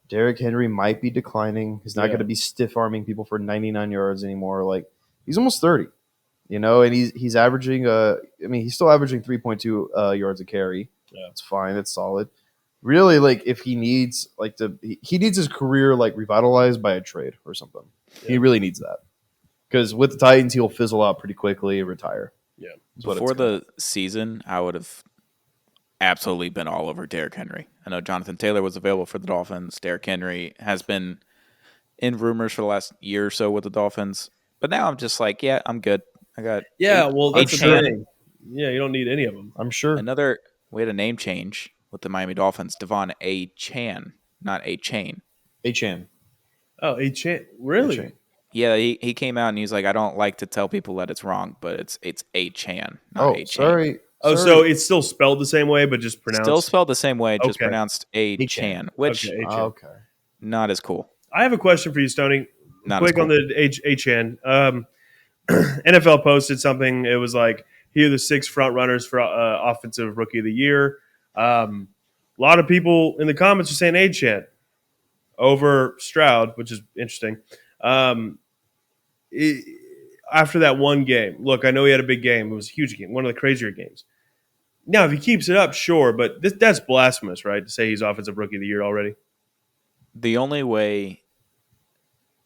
Derrick Henry might be declining. He's not
Yeah.
going to be stiff arming people for 99 yards anymore. Like he's almost 30, and he's averaging. He's still averaging 3.2 yards a carry.
Yeah.
It's fine. It's solid. Really, like if he needs he needs his career like revitalized by a trade or something. He
Yeah.
really needs that because with the Titans he'll fizzle out pretty quickly and retire.
Yeah.
Is what
Before
it's gonna-
the season, I would have absolutely been all over Derrick Henry. I know Jonathan Taylor was available for the Dolphins. Derrick Henry has been in rumors for the last year or so with the Dolphins. But now I'm just like, yeah, I'm good. I got
Yeah, well, that's the
Chan.
thing. Yeah, you don't need any of them.
I'm sure.
another. We had a name change with the Miami Dolphins. Devon A. Chan, not A. Chain.
H-N.
Oh, really?
H-N.
Yeah, he came out and he's like, I don't like to tell people that it's wrong, but it's A. Chan, not
Oh,
A. Chain.
sorry.
Oh,
Sorry.
so it's still spelled the same way, but just pronounced.
Still spelled the same way, just
Okay.
pronounced A.
A-Chan.
Chan, which
Okay, H-N.
Okay.
not as cool.
I have a question for you, Stoney.
Not
Quick
as cool.
on the HN. NFL posted something. It was like, here are the 6 front runners for offensive rookie of the year. A lot of people in the comments are saying HN over Stroud, which is interesting. After that one game, look, I know he had a big game. It was a huge game, one of the crazier games. Now, if he keeps it up, sure, but that's blasphemous, right? To say he's offensive rookie of the year already.
The only way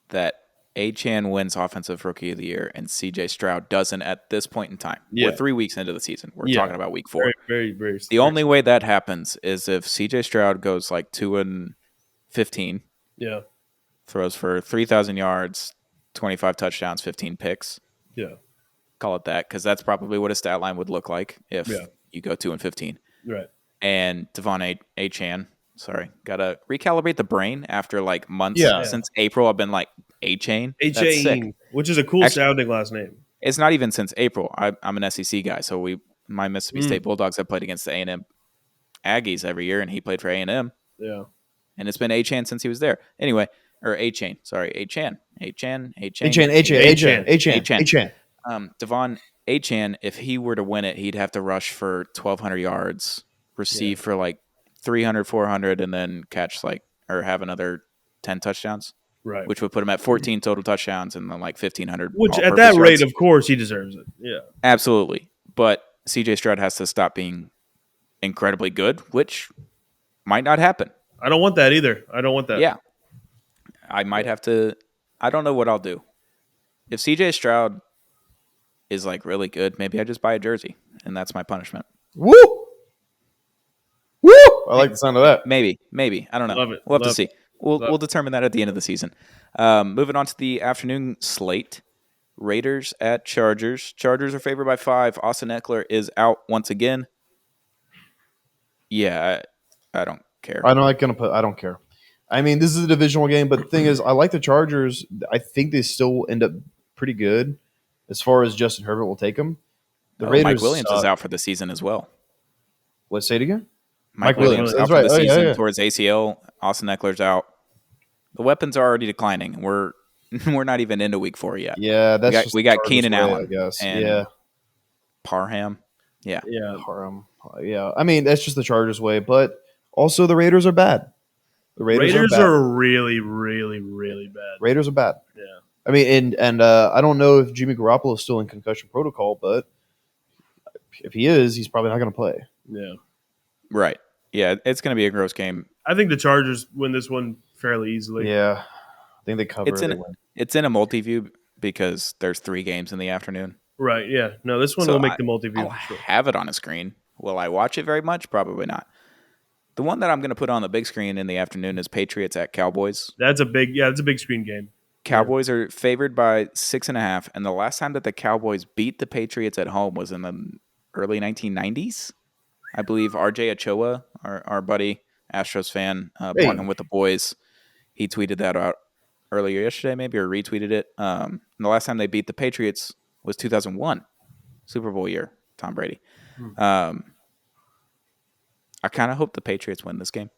that A-Chan wins Offensive Rookie of the Year and C.J. Stroud doesn't at this point in time.
Yeah.
We're 3 weeks into the season. We're
Yeah.
talking about week 4.
Very, very, very.
The only way that happens is if C.J. Stroud goes like 2-15,
Yeah.
throws for 3,000 yards, 25 touchdowns, 15 picks.
Yeah.
Call it that, because that's probably what a stat line would look like if
Yeah.
you go 2-15.
Right.
And Devon A-Chan, sorry, gotta recalibrate the brain after like months
Yeah.
since April. I've been like A-Chain. That's sick.
HAE, which is a cool
Actually-
sounding last name.
It's not even since April. I'm an SEC guy, so my Mississippi
Mm.
State Bulldogs have played against the A&M Aggies every year, and he played for A&M.
Yeah.
and it's been Achan since he was there. Anyway, or Achan, sorry, Achan. Devon Achan, if he were to win it, he'd have to rush for 1,200 yards, receive for like 300, 400, and then catch or have another 10 touchdowns.
Right.
Which would put him at 14 total touchdowns and then like 1,500.
Which at that rate, of course, he deserves it. Yeah.
Absolutely. But CJ Stroud has to stop being incredibly good, which might not happen.
I don't want that either. I don't want that.
Yeah. I might have to. I don't know what I'll do. If CJ Stroud is like really good, maybe I just buy a jersey, and that's my punishment.
Woo! Woo! I like the sound of that.
Maybe. I don't know.
Love it.
We'll have to see. We'll determine that at the end of the season. Moving on to the afternoon slate. Raiders at Chargers. Chargers are favored by 5. Austin Eckler is out once again. Yeah, I don't care.
I don't care. I mean, this is a divisional game, but the thing is, I like the Chargers. I think they still end up pretty good as far as Justin Herbert will take them. The Raiders.
Mike Williams is out for the season as well.
Let's say it again.
Mike Williams out for the season towards ACL. Austin Eckler's out. The weapons are already declining. We're not even into week 4 yet.
Yeah,
we got Keenan Allen,
I guess.
And Parham. Yeah.
Parham. Yeah. I mean, that's just the Chargers way, but also the Raiders are bad. The Raiders
are really, really, really bad.
Raiders are bad.
Yeah.
I mean, and I don't know if Jimmy Garoppolo is still in concussion protocol, but if he is, he's probably not going to play.
Yeah.
Right. Yeah, it's going to be a gross game.
I think the Chargers win this one fairly easily.
Yeah. I think they cover.
It's in a multi-view because there's 3 games in the afternoon.
Right, yeah. No, this one will make the multi-view.
I'll have it on a screen. Will I watch it very much? Probably not. The one that I'm going to put on the big screen in the afternoon is Patriots at Cowboys.
That's a big screen game.
Cowboys are favored by 6.5, and the last time that the Cowboys beat the Patriots at home was in the early 1990s. I believe RJ Ochoa, our buddy, Astros fan, Walking with the Boys, he tweeted that out earlier yesterday, maybe, or retweeted it. And the last time they beat the Patriots was 2001, Super Bowl year, Tom Brady. I kind of hope the Patriots win this game.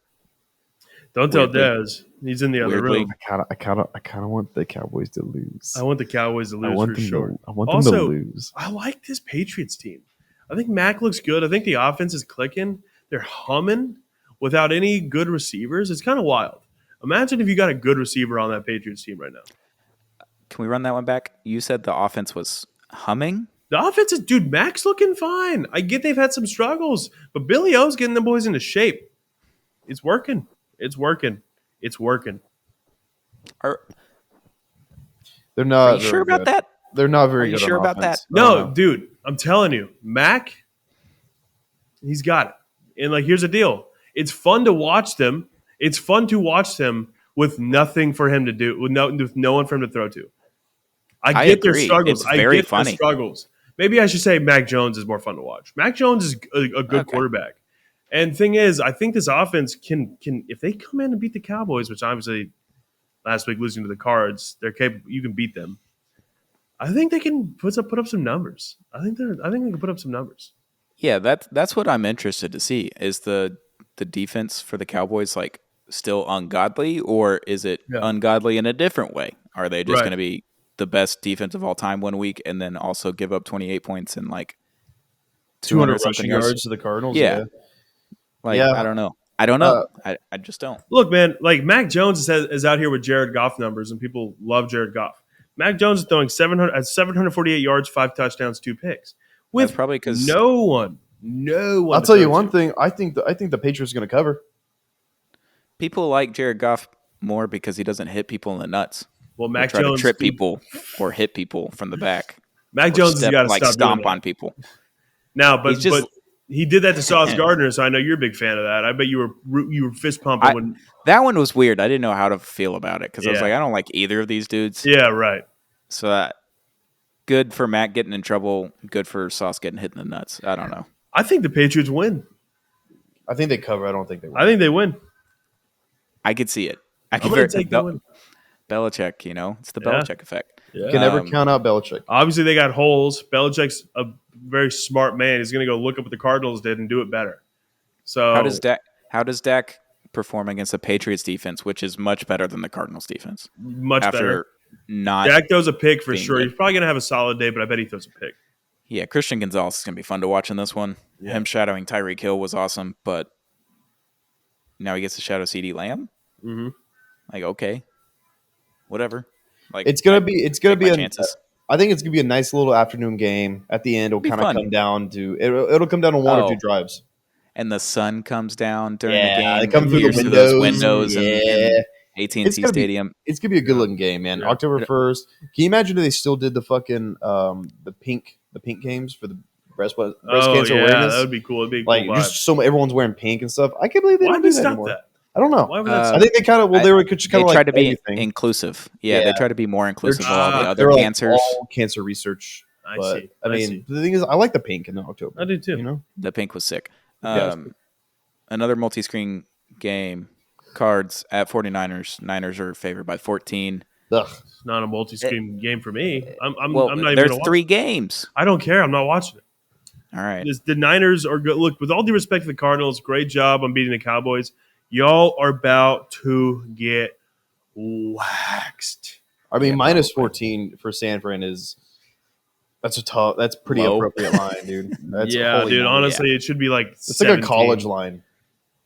Don't tell Dez. He's in the other room.
I kind of want the Cowboys to lose.
I want the Cowboys to lose for sure.
I want them to lose.
I like this Patriots team. I think Mac looks good. I think the offense is clicking. They're humming without any good receivers. It's kind of wild. Imagine if you got a good receiver on that Patriots team right now.
Can we run that one back? You said the offense was humming?
The offense is, dude, Mac's looking fine. I get they've had some struggles, but Billy O's getting the boys into shape. It's working. It's working.
They're not.
Are you sure about that?
They're not very good.
Are you sure about that?
No, dude, I'm telling you, Mac, he's got it. And here's the deal: it's fun to watch them. It's fun to watch them with nothing for him to do, with no one for him to throw to. I get their struggles.
It's very funny.
Their struggles. Maybe I should say Mac Jones is more fun to watch. Mac Jones is a good quarterback. And thing is, I think this offense can if they come in and beat the Cowboys, which obviously last week losing to the Cards, they're capable. You can beat them. I think they can put up some numbers. I think they can put up some numbers.
Yeah, that's what I'm interested to see. Is the defense for the Cowboys still ungodly, or is it ungodly in a different way? Are they just going to be the best defense of all time one week and then also give up 28 points and
200 rushing yards to the Cardinals?
Yeah. I don't know. I just don't.
Look, man, Mac Jones is out here with Jared Goff numbers, and people love Jared Goff. Mac Jones is throwing 748 yards, 5 touchdowns, 2 picks. With
probably because
no one.
I'll tell you one thing. I think the Patriots are going to cover.
People like Jared Goff more because he doesn't hit people in the nuts.
Well, Mac
Jones
to
trip people or hit people from the back.
Mac Jones has got to stop
stomp on people.
Now, but he did that to Sauce Gardner, so I know you're a big fan of that. I bet you were fist pumping when
that one was weird. I didn't know how to feel about it because I was I don't like either of these dudes.
Yeah, right.
So good for Mac getting in trouble. Good for Sauce getting hit in the nuts. I don't know.
I think the Patriots win.
I think they cover. I don't think they win.
I think they win.
I could see it.
I'm going to take the win.
Belichick, it's the Belichick effect.
Yeah. You can never count out Belichick.
Obviously, they got holes. Belichick's a very smart man. He's going to go look up what the Cardinals did and do it better. So
how does Dak perform against the Patriots defense, which is much better than the Cardinals defense.
Much
After
better.
not
Dak throws a pick for
being
sure.
good.
He's probably going to have a solid day, but I bet he throws a pick.
Yeah, Christian Gonzalez is going to be fun to watch in this one.
Yeah.
Him shadowing Tyreek Hill was awesome, but now he gets to shadow CeeDee Lamb?
Mm-hmm.
Like, okay. Whatever. Like
It's gonna be
my
a
chances.
I think it's gonna be a nice little afternoon game. At the end, it'll
Be
kind of
fun.
come down to it'll come down to one or two drives.
And the sun comes down during the
Yeah,
game.
they come through the
pierces those
windows.
in
Yeah.
AT&T Stadium.
It's gonna be a good looking game, man.
Yeah.
October 1st. Can you imagine if they still did the fucking the pink games for the breast cancer awareness?
That would be cool. It'd be a
Like
cool vibe.
just so everyone's wearing pink and stuff. I can't believe they
Why
don't
would
do
they
that
stop
anymore.
that?
I don't know.
Why would that
I
stop?
think they kind of they were just kind
They
of like
try to be
everything.
inclusive. Yeah, they
Yeah.
try to be more inclusive of all the
They're
other
like
cancers.
all cancer research.
I
But
see.
I mean,
see.
the thing is, I like the pink in October.
I do too.
You know,
The pink was sick.
Yeah,
Another multi-screen game. Cards at 49ers. Niners are favored by 14.
ugh.
It's not a multi-screen game for me. I'm
Well,
not even
there's
gonna watch
3
it.
games.
I don't care. I'm not watching it.
All right.
The Niners are good. Look, with all due respect to the Cardinals, great job on beating the Cowboys. Y'all are about to get waxed.
I mean,
Yeah,
minus
probably.
14 for San Fran is that's pretty
Low.
appropriate line, dude. That's
Yeah,
holy
dude.
moly.
Honestly, it should be like
It's like
17.
a college line.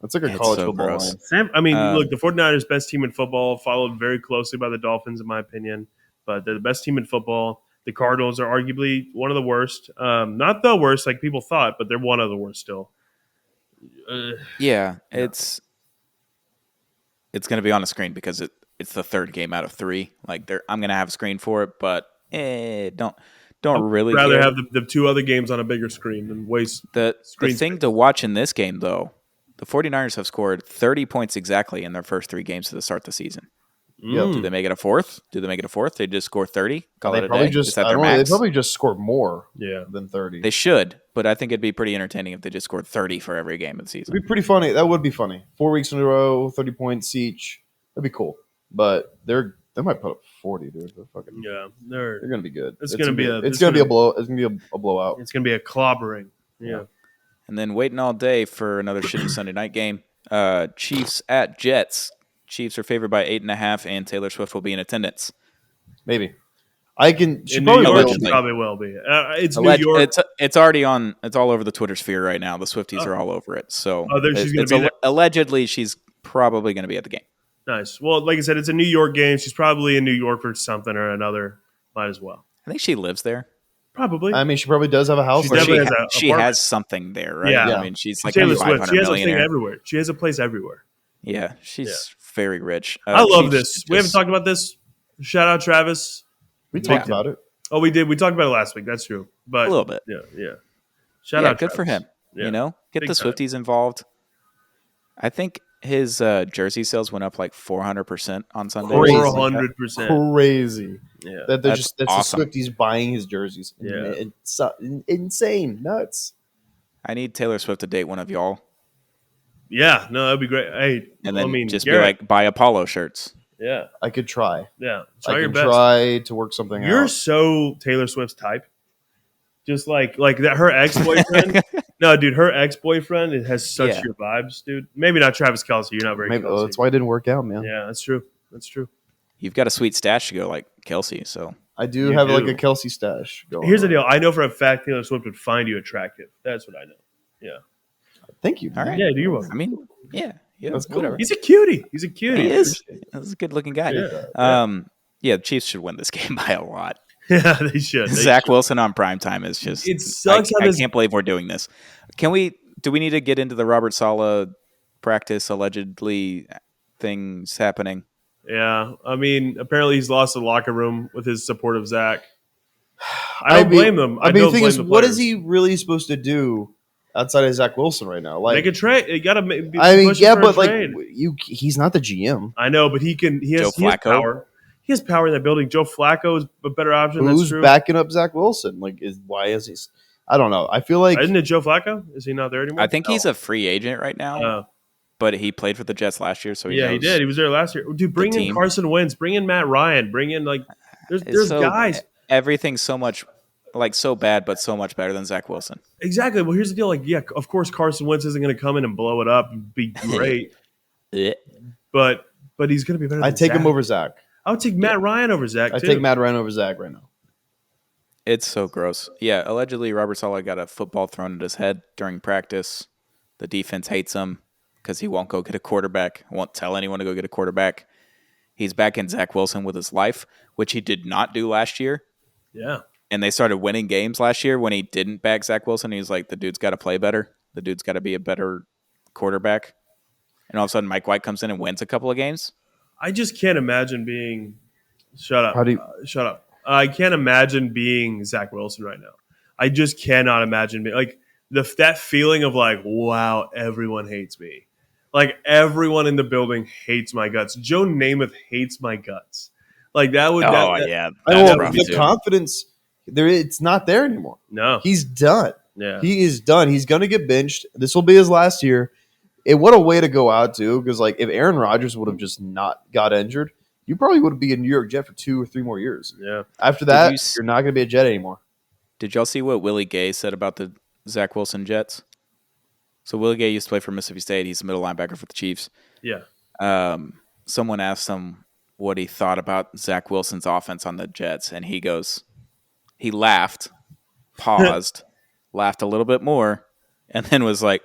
It's like a
It's
college
so
football
gross.
line.
I mean,
Um,
look, the 49ers best team in football, followed very closely by the Dolphins, in my opinion. But they're the best team in football. The Cardinals are arguably one of the worst. Not the worst, like people thought, but they're one of the worst still.
Yeah, it's going to be on a screen because it's the third game out of 3. Like I'm going to have a screen for it, but don't really
rather
care.
have the 2 other games on a bigger screen than waste
The
screen
thing
space.
to watch in this game, though, the 49ers have scored 30 points exactly in their first 3 games to start the season.
Mm.
Do they make it a fourth? They just score 30? Call
They
it a
probably
day?
just
Is that
I
their
don't know, they
max?
probably just scored more
Yeah.
than 30.
They should, but I think it'd be pretty entertaining if they just scored 30 for every game of the season.
It'd be pretty funny. That would be funny. 4 weeks in a row, 30 points each. That'd be cool. But they might put up 40, dude.
Yeah,
They're gonna be good.
It's gonna be
it's gonna be a blow. It's gonna be a blowout.
It's going to be a clobbering. Yeah.
And then waiting all day for another shitty Sunday night game. Chiefs at Jets. Chiefs are favored by 8.5, and Taylor Swift will be in attendance.
Maybe. I can. She
In
probably
New York,
will.
allegedly.
it probably will be. It's New York.
It's already on. It's all over the Twitter sphere right now. The Swifties are all over it. So
She's going to be there.
Allegedly, she's probably going to be at the game.
Nice. Well, like I said, it's a New York game. She's probably in New York for something or another. Might as well.
I think she lives there.
Probably.
I mean, she probably does have a house.
She
there.
definitely has a
She
apartment.
has something there, right?
Yeah.
I mean, she's like
Taylor
a
Swift.
500
She has a thing
millionaire.
everywhere. She has a place everywhere.
Yeah, she's very rich.
I love
Chiefs
this. We haven't
just-
talked about this. Shout out Travis.
We talked about it.
Oh, we did. We talked about it last week. That's true. But
a little bit.
Yeah. Shout
Yeah,
out.
good for
Travis.
him.
Yeah.
You know, get
Big
the
time.
Swifties involved. I think his jersey sales went up like 400% on Sunday.
Crazy.
400%.
Crazy.
Yeah.
That's
That's awesome.
the Swifties buying his jerseys.
Yeah.
It's insane, nuts.
I need Taylor Swift to date one of y'all,
Yeah. No, that'd be great. Hey,
and then
I mean,
just
Garrett,
be like, buy Apollo shirts.
yeah,
I could try.
yeah.
I
Try your
could
best.
try to work something
You're
out.
so Taylor Swift's type. Just like that, her ex boyfriend. No, dude, her ex boyfriend. It has such
Yeah.
your vibes, dude. Maybe not Travis Kelce. You're not very.
Maybe,
Kelce.
that's why it didn't work out, man.
Yeah, that's true. That's true.
You've got a sweet stash to go like Kelsey. So
I do
You
have
do.
like a Kelsey stash going.
Here's the
on.
deal. I know for a fact Taylor Swift would find you attractive. That's what I know. Yeah.
Thank you.
all right.
Yeah, do you welcome.
I mean, yeah,
That's cool.
whatever.
He's a cutie. He's a cutie.
He is. He's a good-looking guy.
Yeah.
Yeah, the Chiefs should win this game by a lot.
Yeah, they should. They
Zach
should.
Wilson on primetime is just.
It sucks how
I
this.
can't believe we're doing this. Do we need to get into the Robert Saleh practice allegedly things happening?
Yeah, I mean, apparently he's lost the locker room with his support of Zach. I don't blame them.
I mean,
don't
the thing
blame
is,
the
what is
players.
he really supposed to do outside of Zach Wilson right now? Like,
Make a trade. You got to be
I mean,
pushing
yeah,
for a
but like,
trade.
he's not the GM.
I know, but he can. He has,
Joe
he has
Flacco?
power. He has power in that building. Joe Flacco is a better option. That's
Who's
true.
backing up Zach Wilson? Like, why is he? I don't know. I feel like
Isn't it Joe Flacco? Is he not there anymore?
I think he's a free agent right now,
Uh,
but he played for the Jets last year, so he
yeah, he
knows.
did. He was there last year. Dude, bring in
team.
Carson Wentz. Bring in Matt Ryan. Bring in like there's
It's so-
guys.
Everything's so much like so bad, but so much better than Zach Wilson.
Exactly. Well, here's the deal. Like, yeah, of course Carson Wentz isn't going to come in and blow it up and be great.
Eh.
but he's going to be better.
I
than
take
Zach.
him over Zach.
I would take Matt Ryan over Zach.
I
too.
take Matt Ryan over Zach right now.
It's so gross. Yeah, allegedly Robert Saleh got a football thrown at his head during practice. The defense hates him because he won't go get a quarterback. Won't tell anyone to go get a quarterback. He's back in Zach Wilson with his life, which he did not do last year.
Yeah.
And they started winning games last year when he didn't back Zach Wilson. He was like, the dude's got to play better. The dude's got to be a better quarterback. And all of a sudden, Mike White comes in and wins a couple of games.
I just can't imagine being. Shut up.
How do you?
Shut up. I can't imagine being Zach Wilson right now. I just cannot imagine being like that feeling of like, wow, everyone hates me. Like everyone in the building hates my guts. Joe Namath hates my guts. Like that would.
Yeah.
Well,
rough,
the
too.
confidence there, it's not there anymore.
No.
He's done.
Yeah.
He is done. He's going to get benched. This will be his last year. What a way to go out, too, because like if Aaron Rodgers would have just not got injured, you probably would be a New York Jet for 2 or 3 more years.
Yeah.
After that, you're not going to be a Jet anymore.
Did y'all see what Willie Gay said about the Zach Wilson Jets? So Willie Gay used to play for Mississippi State. He's a middle linebacker for the Chiefs.
Yeah.
Someone asked him what he thought about Zach Wilson's offense on the Jets, and he laughed, paused, laughed a little bit more, and then was like,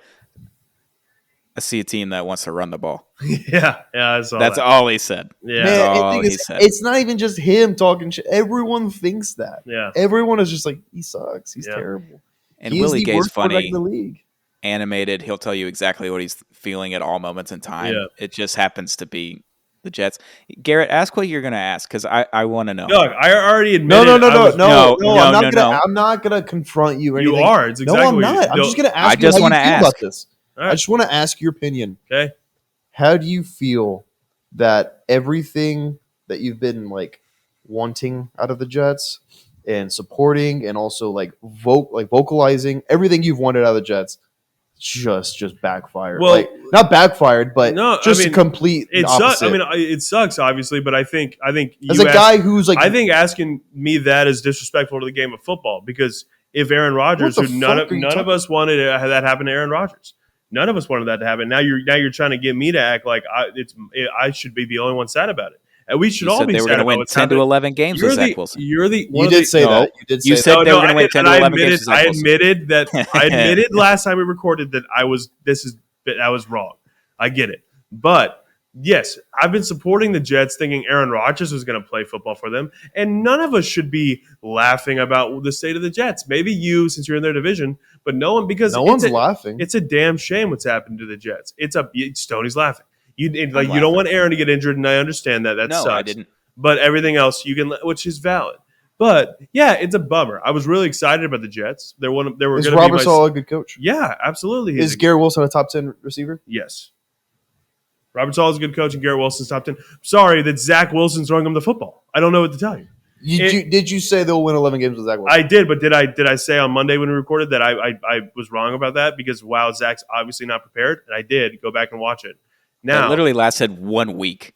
I see a team that wants to run the ball.
Yeah. I saw
That's
that.
all he said.
Yeah.
Man,
That's all
the thing
he
is,
said.
it's not even just him talking shit. Everyone thinks that.
Yeah.
Everyone is just like, he sucks. He's
Yeah.
terrible.
And
He is
Willie
the
Gay's
worst quarterback
funny,
in the league.
animated. He'll tell you exactly what he's feeling at all moments in time.
Yeah.
It just happens to be the Jets. Garrett, ask what you're going to ask because I want to know.
Doug, I already
No,
admitted.
I'm not gonna confront you or
You
anything.
are. It's exactly
no, I'm
what you-
not. I'm
no,
just gonna
I
ask
just
you how
wanna
you feel
ask.
about this.
All right.
I just want to ask your opinion.
Okay.
How do you feel that everything that you've been like wanting out of the Jets and supporting and also like vocalizing everything you've wanted out of the Jets just backfired?
Well,
like not backfired, but
no,
just
I mean,
a complete
It sucks.
opposite.
I mean, it sucks, obviously, but I think
as a guy who's like,
I think asking me that is disrespectful to the game of football because if Aaron Rodgers,
What the
who none
fuck are you
of
talking-
us wanted that happen to Aaron Rodgers, none of us wanted that to happen. Now you're trying to get me to act like I should be the only one sad about it, and we should
You
all
said
be
they were
sad
going to
about
win
what's
10 to
happening.
11 games with Zach Wilson.
You're the
you did say that. You did say
You
that.
said they were going to win 10 to 11 games with Zach
I
Wilson.
admitted that I admitted last time we recorded that I was wrong. I get it. But yes, I've been supporting the Jets thinking Aaron Rodgers was going to play football for them. And none of us should be laughing about the state of the Jets. Maybe you, since you're in their division, but no one, because
no one's laughing.
it's a damn shame what's happened to the Jets. Stoney's laughing. You
laughing.
don't want Aaron to get injured, and I understand that. That
No,
sucks.
I didn't.
But everything else you can, which is valid. But yeah, it's a bummer. I was really excited about the Jets. They were
Is
going to be
Robert
my.
Saleh a good coach?
Yeah, absolutely. He's
Is Garrett Wilson a top 10 receiver?
Yes. Robert Saleh is a good coach, and Garrett Wilson's top 10. Sorry that Zach Wilson's throwing him the football. I don't know what to tell you.
Did you say they'll win 11 games with Zach Wilson?
I did, but did I say on Monday when we recorded that I was wrong about that because wow, Zach's obviously not prepared, and I did go back and watch it.
That
Now,
literally lasted 1 week.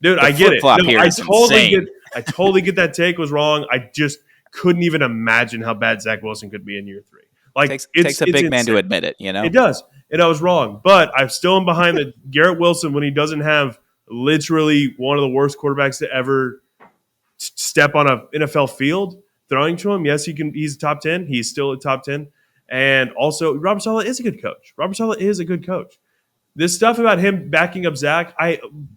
dude,
the
I get it.
flip-flop here is insane.
I totally get that take was wrong. I just couldn't even imagine how bad Zach Wilson could be in year 3. Like
Takes a big man to admit it, you know?
It does. And I was wrong. But I'm still in behind the Garrett Wilson when he doesn't have literally one of the worst quarterbacks to ever step on an NFL field throwing to him. Yes, he's top 10. He's still a top 10. And also, Robert Saleh is a good coach. Robert Saleh is a good coach. This stuff about him backing up Zach,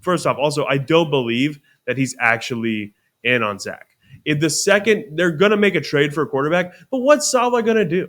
first off, also, I don't believe that he's actually in on Zach. In the second, they're going to make a trade for a quarterback, but what's Saleh going to do?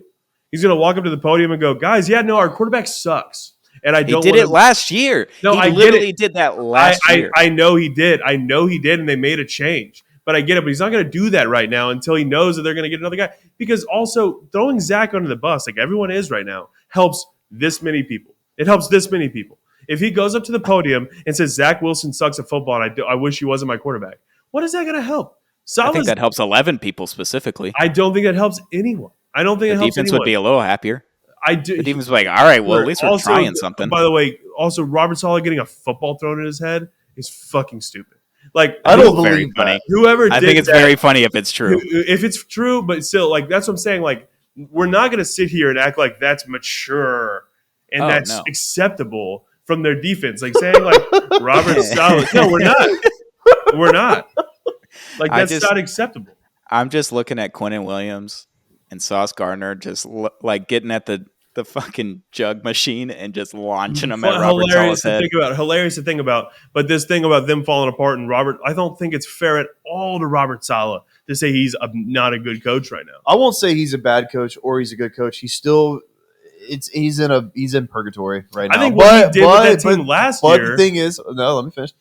He's going to walk up to the podium and go, guys, our quarterback sucks. And I
He
don't
did
wanna,
it last year.
No,
he
I get
literally
it.
did that last year.
I know he did. And they made a change. But I get it. But he's not going to do that right now until he knows that they're going to get another guy. Because also, throwing Zach under the bus, like everyone is right now, helps this many people. It helps this many people. If he goes up to the podium and says, Zach Wilson sucks at football and I wish he wasn't my quarterback, what is that going to help?
I think that helps 11 people specifically.
I don't think that helps anyone. I don't think
The
it helps
defense
anyone.
would be a little happier.
I do.
The defense would be like, all right, well, at least we're
Also,
trying something.
By the way, also Robert Saleh getting a football thrown in his head is fucking stupid. Like
I don't
Very
believe
funny.
that.
whoever
I
did
think it's
that,
very funny if it's true.
If it's true, but still, like that's what I'm saying. Like we're not going to sit here and act like that's mature and
Oh,
that's
no.
acceptable from their defense, like saying like Robert Saleh. No, we're not. We're not. Like that's not acceptable.
I'm just looking at Quinnen Williams and Sauce Gardner just like getting at the fucking jug machine and just launching them at Robert Saleh's head.
Hilarious to think about. But this thing about them falling apart and Robert, I don't think it's fair at all to Robert Saleh to say he's not a good coach right now.
I won't say he's a bad coach or he's a good coach. He's still he's in purgatory right now.
I think what he did with that team last year.
But the thing is, no, let me finish.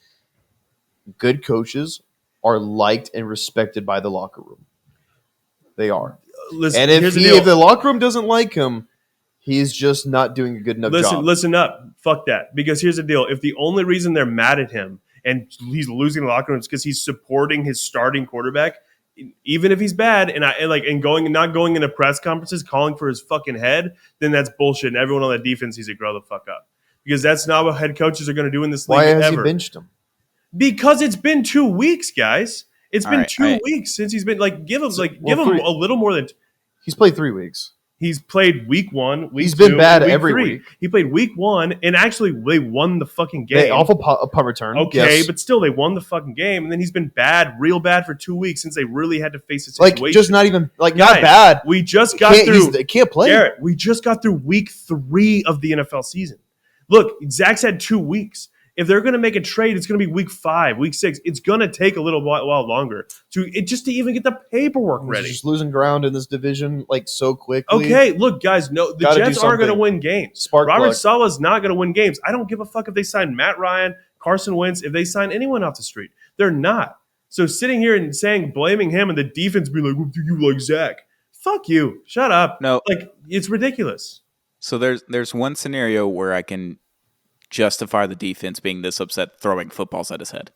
Good coaches are liked and respected by the locker room. They are.
Listen,
and if the locker room doesn't like him, he's just not doing a good enough job.
Listen up. Fuck that. Because here's the deal. If the only reason they're mad at him and he's losing the locker room is because he's supporting his starting quarterback, even if he's bad and not going into press conferences calling for his fucking head, then that's bullshit. And everyone on that defense needs to grow the fuck up. Because that's not what head coaches are going to do in this league ever.
Why has he benched him?
Because it's been 2 weeks, guys. It's been 2 weeks since he's been give him a little more than.
He's played 3 weeks.
He's played week 1, week
He's
2,
been bad
week
every
3.
week.
He played week 1, and actually they won the fucking game.
Off a punt return.
Okay,
yes.
but still they won the fucking game, and then he's been bad, real bad for 2 weeks since they really had to face a situation.
Just not even not
Guys,
bad.
We just got through.
He can't play.
Garrett, we just got through week 3 of the NFL season. Look, Zach's had 2 weeks. If they're going to make a trade, it's going to be week 5, week 6. It's going to take a little while longer to even get the paperwork ready.
Just losing ground in this division so quickly.
Okay, look, guys, no, the Jets aren't going to win games. Robert Saleh's not going to win games. I don't give a fuck if they sign Matt Ryan, Carson Wentz, if they sign anyone off the street. They're not. So sitting here and blaming him and the defense being like, well, do you like Zach? Fuck you. Shut up.
No.
It's ridiculous.
So there's one scenario where I can justify the defense being this upset throwing footballs at his head.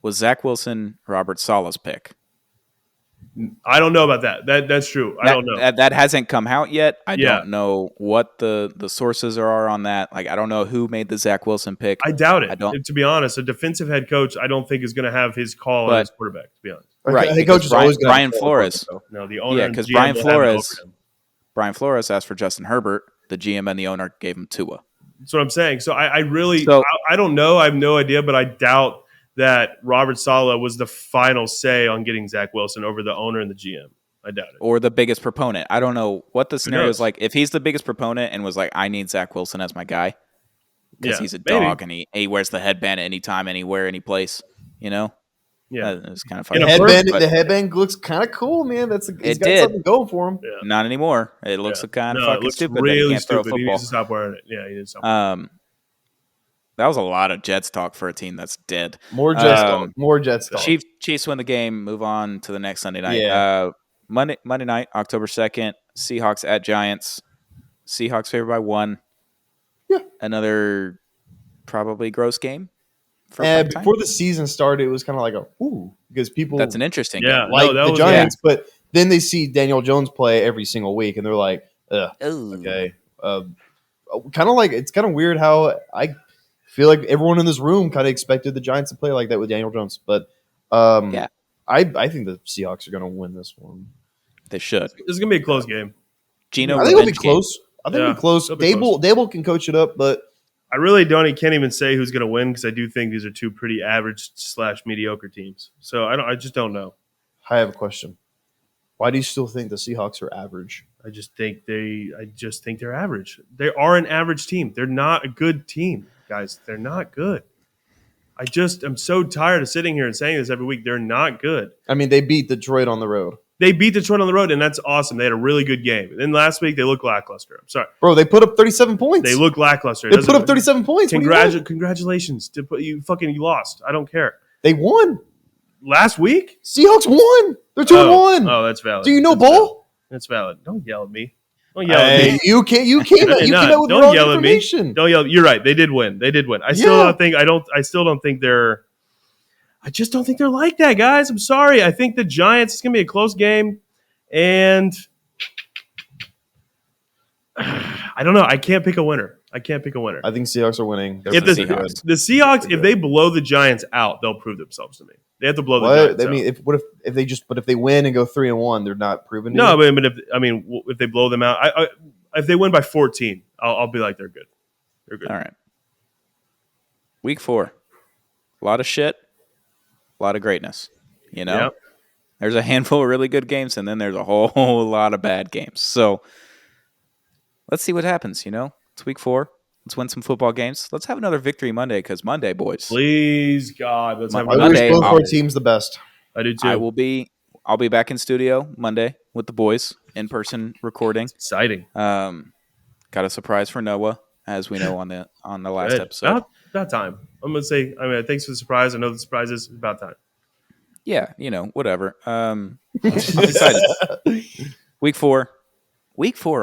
Was Zach Wilson Robert Saleh's pick?
I don't know about that. That's true. I don't know.
That hasn't come out yet. I don't know what the sources are on that. I don't know who made the Zach Wilson pick.
I doubt it. To be honest, a defensive head coach, I don't think is going to have his call on his quarterback, to be honest.
Right. Head coach is always Brian Flores.
No, the owner.
Yeah, because Brian Flores asked for Justin Herbert. The GM and the owner gave him Tua.
That's what I'm saying. So I don't know. I have no idea, but I doubt that Robert Saleh was the final say on getting Zach Wilson over the owner and the GM. I doubt it.
Or the biggest proponent. I don't know what the scenario is like. If he's the biggest proponent and was like, I need Zach Wilson as my guy because he's a dog and he wears the headband anytime, anywhere, any place, Yeah. It's kind of funny.
The headband looks kind of cool, man. It's got something going for him.
Yeah. Not anymore. It looks kind of fucking stupid.
Really
that he can't
stupid. He needs to stop wearing it. Yeah, he needs to stop.
That was a lot of Jets talk for a team that's dead.
More Jets talk.
Chiefs win the game. Move on to the next Sunday night.
Yeah.
Monday night, October 2nd. Seahawks at Giants. Seahawks favored by 1.
Yeah.
Another probably gross game.
Before the season started, it was kind of like because people.
That's an interesting game.
The Giants, but then they see Daniel Jones play every single week, and they're like, okay. Kind of it's kind of weird how I feel like everyone in this room kind of expected the Giants to play like that with Daniel Jones, but I think the Seahawks are going to win this one.
They should.
This is going to be a close game.
I think it'll be close. It'll be close. Dable can coach it up, but.
I really can't even say who's going to win because I do think these are two pretty average / mediocre teams. So I just don't know.
I have a question. Why do you still think the Seahawks are average?
I just think they're average. They are an average team. They're not a good team, guys. They're not good. I'm so tired of sitting here and saying this every week. They're not good.
I mean, they beat Detroit on the road.
They beat Detroit on the road, and that's awesome. They had a really good game. And then last week, they looked lackluster. I'm sorry.
Bro, they put up 37 points.
They look lackluster.
They put up 37 points.
Congratulations. You lost. I don't care.
They won.
Last week?
Seahawks won. They're 2-1.
Oh, that's valid.
Do you know ball?
That's valid. Don't yell at me. Don't yell at me.
You came out with wrong information.
Don't yell. You're right. They did win. I still don't think they're – I just don't think they're like that, guys. I'm sorry. I think the Giants is going to be a close game, and I don't know. I can't pick a winner.
I think Seahawks are winning.
If the Seahawks, if they blow the Giants out, they'll prove themselves to me. They have to blow the Giants out.
If they win and go 3-1, they're not proven.
No, but if they blow them out, if they win by 14, I'll be like they're good. They're good.
All right. Week 4. A lot of shit, a lot of greatness. You know?
Yep.
There's a handful of really good games, and then there's a whole lot of bad games. So let's see what happens, you know? It's week 4. Let's win some football games. Let's have another Victory Monday, because Monday, boys.
Please, God, let's have
I
another
wish
Monday,
both
game.
of our teams the best.
I do too.
I'll be back in studio Monday with the boys, in-person recording.
Exciting.
Got a surprise for Noah, as we know on the last
Good.
episode.
About time. I'm gonna say. I mean, thanks for the surprise. I know the surprise is about time.
Yeah, you know, whatever. I'm excited. Week 4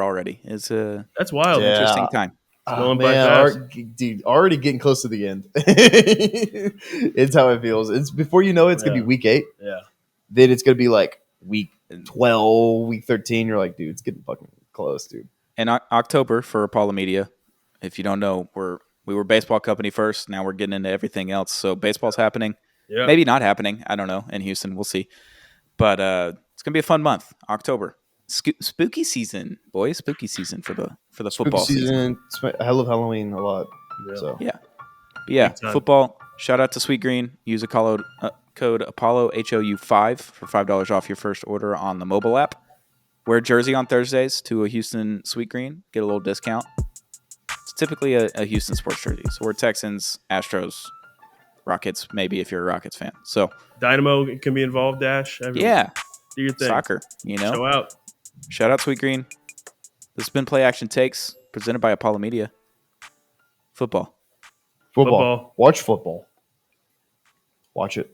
already is
That's wild.
Yeah.
interesting time.
Going by fast.
Dude, already getting close to the end. It's how it feels. It's before you know it, it's gonna be week 8.
Yeah.
Then it's gonna be like week 12, week 13. You're like, dude, it's getting fucking close, dude.
In October for Apollo Media, if you don't know, we were baseball company first. Now we're getting into everything else. So baseball's happening.
Yeah.
Maybe not happening. I don't know. In Houston, we'll see. But it's gonna be a fun month, October. Spooky season, boys. Spooky season for the football season.
I love Halloween a lot.
Yeah.
So
Yeah. But yeah,
Big time.
football. Shout out to Sweet Green. Use a code Apollo HOU5 for $5 off your first order on the mobile app. Wear a jersey on Thursdays to a Houston Sweet Green. Get a little discount. It's typically a Houston sports jersey. So we're Texans, Astros, Rockets, maybe if you're a Rockets fan. So
Dynamo can be involved. Dash. Everyone.
yeah,
Do your thing.
soccer. You know,
Show out.
shout out Sweet Green. This has been Play Action Takes, presented by Apollo Media. Football.
football. Watch football. Watch it.